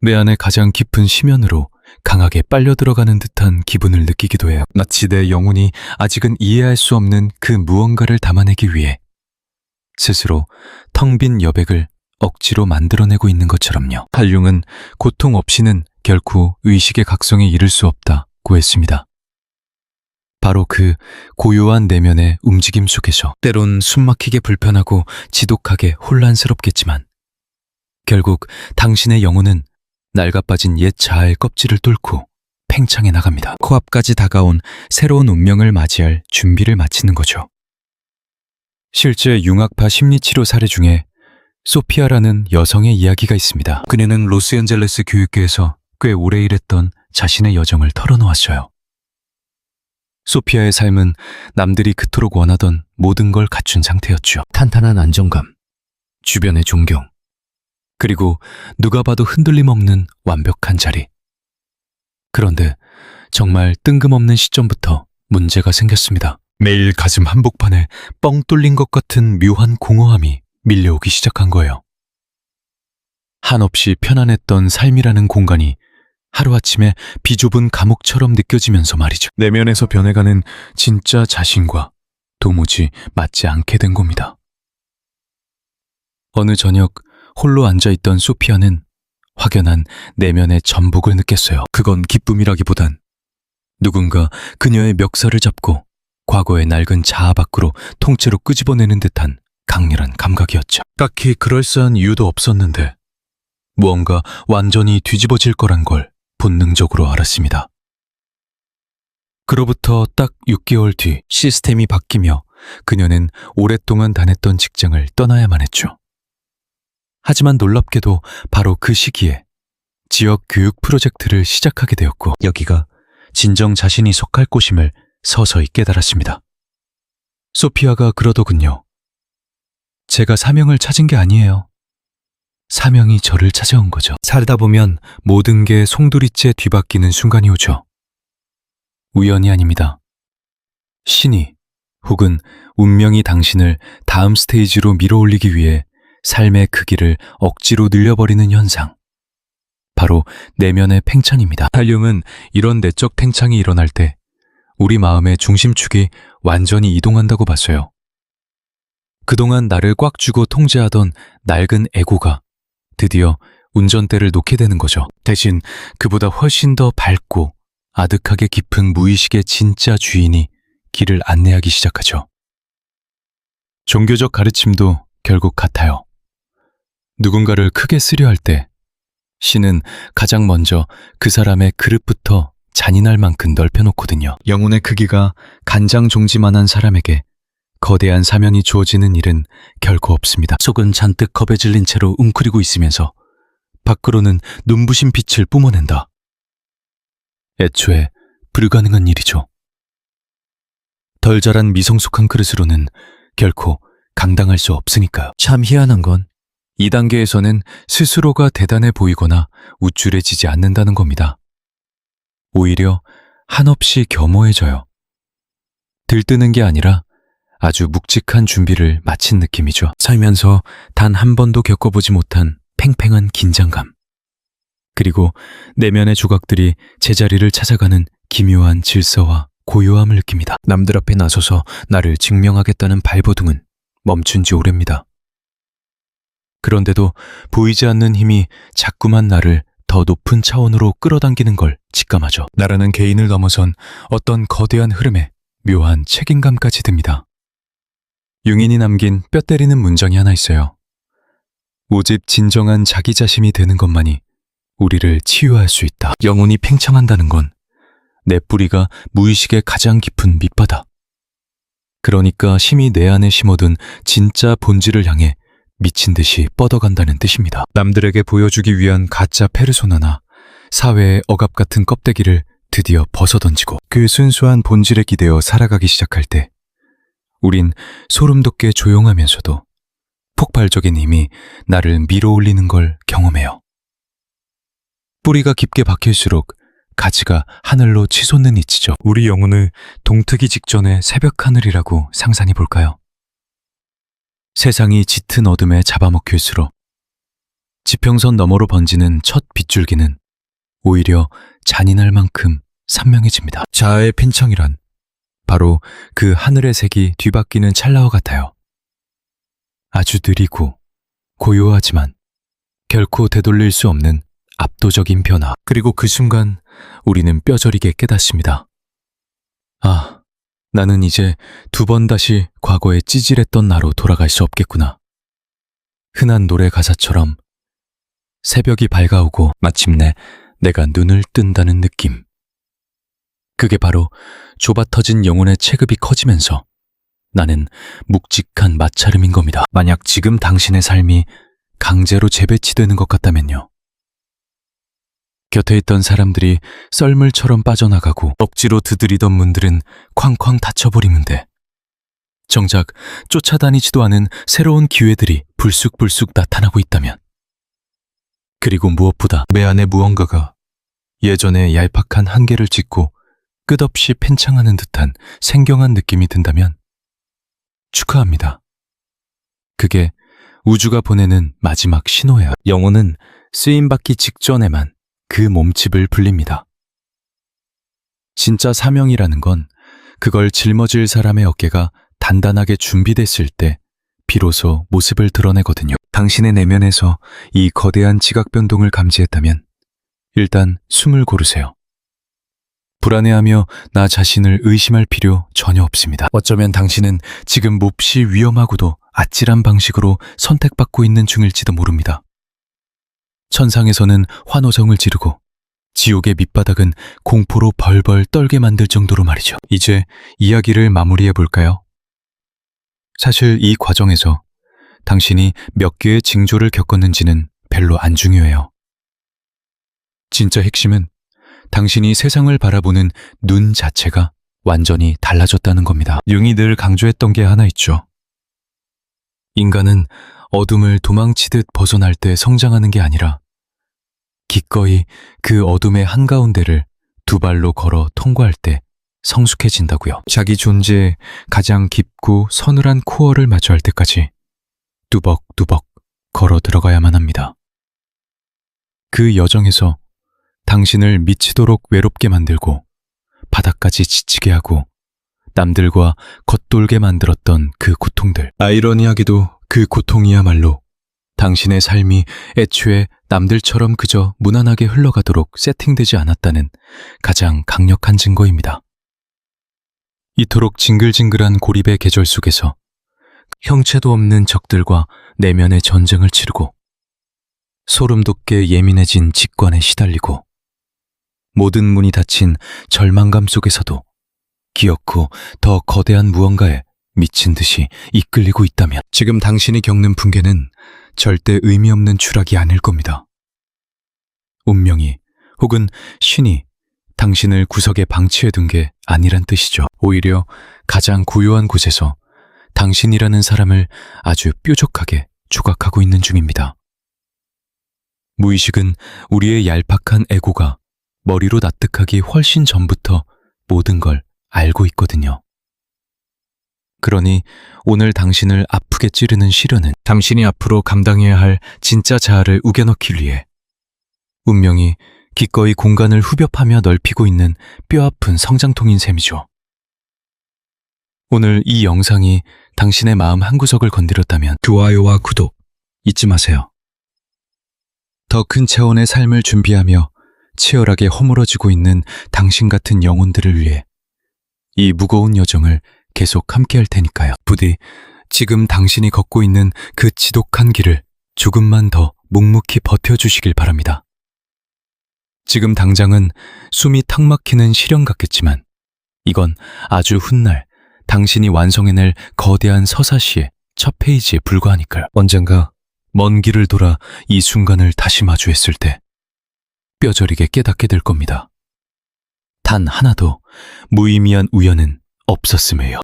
내 안의 가장 깊은 심연으로 강하게 빨려 들어가는 듯한 기분을 느끼기도 해요. 마치 내 영혼이 아직은 이해할 수 없는 그 무언가를 담아내기 위해 스스로 텅 빈 여백을 억지로 만들어내고 있는 것처럼요. 한융은 고통 없이는 결코 의식의 각성에 이를 수 없다고 했습니다. 바로 그 고요한 내면의 움직임 속에서 때론 숨막히게 불편하고 지독하게 혼란스럽겠지만 결국 당신의 영혼은 낡아빠진 옛 자아의 껍질을 뚫고 팽창해 나갑니다. 코앞까지 다가온 새로운 운명을 맞이할 준비를 마치는 거죠. 실제 융합파 심리치료 사례 중에 소피아라는 여성의 이야기가 있습니다. 그녀는 로스앤젤레스 교육계에서 꽤 오래 일했던 자신의 여정을 털어놓았어요. 소피아의 삶은 남들이 그토록 원하던 모든 걸 갖춘 상태였죠. 탄탄한 안정감, 주변의 존경, 그리고 누가 봐도 흔들림 없는 완벽한 자리. 그런데 정말 뜬금없는 시점부터 문제가 생겼습니다. 매일 가슴 한복판에 뻥 뚫린 것 같은 묘한 공허함이 밀려오기 시작한 거예요. 한없이 편안했던 삶이라는 공간이 하루아침에 비좁은 감옥처럼 느껴지면서 말이죠. 내면에서 변해가는 진짜 자신과 도무지 맞지 않게 된 겁니다. 어느 저녁 홀로 앉아있던 소피아는 확연한 내면의 전복을 느꼈어요. 그건 기쁨이라기보단 누군가 그녀의 멱살을 잡고 과거의 낡은 자아 밖으로 통째로 끄집어내는 듯한 강렬한 감각이었죠. 딱히 그럴싸한 이유도 없었는데 무언가 완전히 뒤집어질 거란 걸 본능적으로 알았습니다. 그로부터 딱 6개월 뒤 시스템이 바뀌며 그녀는 오랫동안 다녔던 직장을 떠나야만 했죠. 하지만 놀랍게도 바로 그 시기에 지역 교육 프로젝트를 시작하게 되었고 여기가 진정 자신이 속할 곳임을 서서히 깨달았습니다. 소피아가 그러더군요. 제가 사명을 찾은 게 아니에요. 사명이 저를 찾아온 거죠. 살다 보면 모든 게 송두리째 뒤바뀌는 순간이 오죠. 우연이 아닙니다. 신이 혹은 운명이 당신을 다음 스테이지로 밀어올리기 위해 삶의 크기를 억지로 늘려버리는 현상. 바로 내면의 팽창입니다. 탈륨은 이런 내적 팽창이 일어날 때 우리 마음의 중심축이 완전히 이동한다고 봤어요. 그동안 나를 꽉 쥐고 통제하던 낡은 에고가 드디어 운전대를 놓게 되는 거죠. 대신 그보다 훨씬 더 밝고 아득하게 깊은 무의식의 진짜 주인이 길을 안내하기 시작하죠. 종교적 가르침도 결국 같아요. 누군가를 크게 쓰려 할 때 신은 가장 먼저 그 사람의 그릇부터 잔인할 만큼 넓혀놓거든요. 영혼의 크기가 간장 종지만한 사람에게 거대한 사면이 주어지는 일은 결코 없습니다. 속은 잔뜩 겁에 질린 채로 웅크리고 있으면서 밖으로는 눈부신 빛을 뿜어낸다. 애초에 불가능한 일이죠. 덜 자란 미성숙한 그릇으로는 결코 강당할 수 없으니까요. 참 희한한 건 2단계에서는 스스로가 대단해 보이거나 우쭐해지지 않는다는 겁니다. 오히려 한없이 겸허해져요. 들뜨는 게 아니라 아주 묵직한 준비를 마친 느낌이죠. 살면서 단 한 번도 겪어보지 못한 팽팽한 긴장감. 그리고 내면의 조각들이 제자리를 찾아가는 기묘한 질서와 고요함을 느낍니다. 남들 앞에 나서서 나를 증명하겠다는 발버둥은 멈춘 지 오래입니다. 그런데도 보이지 않는 힘이 자꾸만 나를 더 높은 차원으로 끌어당기는 걸 직감하죠. 나라는 개인을 넘어선 어떤 거대한 흐름에 묘한 책임감까지 듭니다. 융인이 남긴 뼈 때리는 문장이 하나 있어요. 오직 진정한 자기 자신이 되는 것만이 우리를 치유할 수 있다. 영혼이 팽창한다는 건 내 뿌리가 무의식의 가장 깊은 밑바닥. 그러니까 심히 내 안에 심어둔 진짜 본질을 향해 미친 듯이 뻗어간다는 뜻입니다. 남들에게 보여주기 위한 가짜 페르소나나 사회의 억압 같은 껍데기를 드디어 벗어던지고 그 순수한 본질에 기대어 살아가기 시작할 때 우린 소름 돋게 조용하면서도 폭발적인 힘이 나를 밀어올리는 걸 경험해요. 뿌리가 깊게 박힐수록 가지가 하늘로 치솟는 이치죠. 우리 영혼을 동트기 직전의 새벽 하늘이라고 상상해 볼까요? 세상이 짙은 어둠에 잡아먹힐수록 지평선 너머로 번지는 첫 빗줄기는 오히려 잔인할 만큼 선명해집니다. 자아의 팽창이란 바로 그 하늘의 색이 뒤바뀌는 찰나와 같아요. 아주 느리고 고요하지만 결코 되돌릴 수 없는 압도적인 변화. 그리고 그 순간 우리는 뼈저리게 깨닫습니다. 아, 나는 이제 2번 다시 과거에 찌질했던 나로 돌아갈 수 없겠구나. 흔한 노래 가사처럼 새벽이 밝아오고 마침내 내가 눈을 뜬다는 느낌. 그게 바로 좁아터진 영혼의 체급이 커지면서 나는 묵직한 마찰음인 겁니다. 만약 지금 당신의 삶이 강제로 재배치되는 것 같다면요. 곁에 있던 사람들이 썰물처럼 빠져나가고 억지로 두드리던 문들은 쾅쾅 닫혀버리면 돼. 정작 쫓아다니지도 않은 새로운 기회들이 불쑥불쑥 나타나고 있다면. 그리고 무엇보다 내 안에 무언가가 예전의 얄팍한 한계를 짚고 끝없이 팽창하는 듯한 생경한 느낌이 든다면 축하합니다. 그게 우주가 보내는 마지막 신호예요. 영혼은 쓰임받기 직전에만 그 몸집을 불립니다. 진짜 사명이라는 건 그걸 짊어질 사람의 어깨가 단단하게 준비됐을 때 비로소 모습을 드러내거든요. 당신의 내면에서 이 거대한 지각 변동을 감지했다면 일단 숨을 고르세요. 불안해하며 나 자신을 의심할 필요 전혀 없습니다. 어쩌면 당신은 지금 몹시 위험하고도 아찔한 방식으로 선택받고 있는 중일지도 모릅니다. 천상에서는 환호성을 지르고 지옥의 밑바닥은 공포로 벌벌 떨게 만들 정도로 말이죠. 이제 이야기를 마무리해 볼까요? 사실 이 과정에서 당신이 몇 개의 징조를 겪었는지는 별로 안 중요해요. 진짜 핵심은 당신이 세상을 바라보는 눈 자체가 완전히 달라졌다는 겁니다. 융이 늘 강조했던 게 하나 있죠. 인간은 어둠을 도망치듯 벗어날 때 성장하는 게 아니라 기꺼이 그 어둠의 한가운데를 2발로 걸어 통과할 때 성숙해진다고요. 자기 존재의 가장 깊고 서늘한 코어를 마주할 때까지 뚜벅뚜벅 걸어 들어가야만 합니다. 그 여정에서 당신을 미치도록 외롭게 만들고 바닥까지 지치게 하고 남들과 겉돌게 만들었던 그 고통들. 아이러니하게도 그 고통이야말로 당신의 삶이 애초에 남들처럼 그저 무난하게 흘러가도록 세팅되지 않았다는 가장 강력한 증거입니다. 이토록 징글징글한 고립의 계절 속에서 형체도 없는 적들과 내면의 전쟁을 치르고 소름 돋게 예민해진 직관에 시달리고 모든 문이 닫힌 절망감 속에서도 기어코 더 거대한 무언가에 미친 듯이 이끌리고 있다면 지금 당신이 겪는 붕괴는 절대 의미 없는 추락이 아닐 겁니다. 운명이 혹은 신이 당신을 구석에 방치해둔 게 아니란 뜻이죠. 오히려 가장 고요한 곳에서 당신이라는 사람을 아주 뾰족하게 조각하고 있는 중입니다. 무의식은 우리의 얄팍한 에고가 머리로 납득하기 훨씬 전부터 모든 걸 알고 있거든요. 그러니 오늘 당신을 아프게 찌르는 시련은 당신이 앞으로 감당해야 할 진짜 자아를 우겨넣기 위해 운명이 기꺼이 공간을 후벼파며 넓히고 있는 뼈아픈 성장통인 셈이죠. 오늘 이 영상이 당신의 마음 한구석을 건드렸다면 좋아요와 구독 잊지 마세요. 더 큰 차원의 삶을 준비하며 치열하게 허물어지고 있는 당신 같은 영혼들을 위해 이 무거운 여정을 계속 함께 할 테니까요. 부디 지금 당신이 걷고 있는 그 지독한 길을 조금만 더 묵묵히 버텨주시길 바랍니다. 지금 당장은 숨이 탁 막히는 시련 같겠지만 이건 아주 훗날 당신이 완성해낼 거대한 서사시의 첫 페이지에 불과하니까요. 언젠가 먼 길을 돌아 이 순간을 다시 마주했을 때 뼈저리게 깨닫게 될 겁니다. 단 하나도 무의미한 우연은 없었음에요.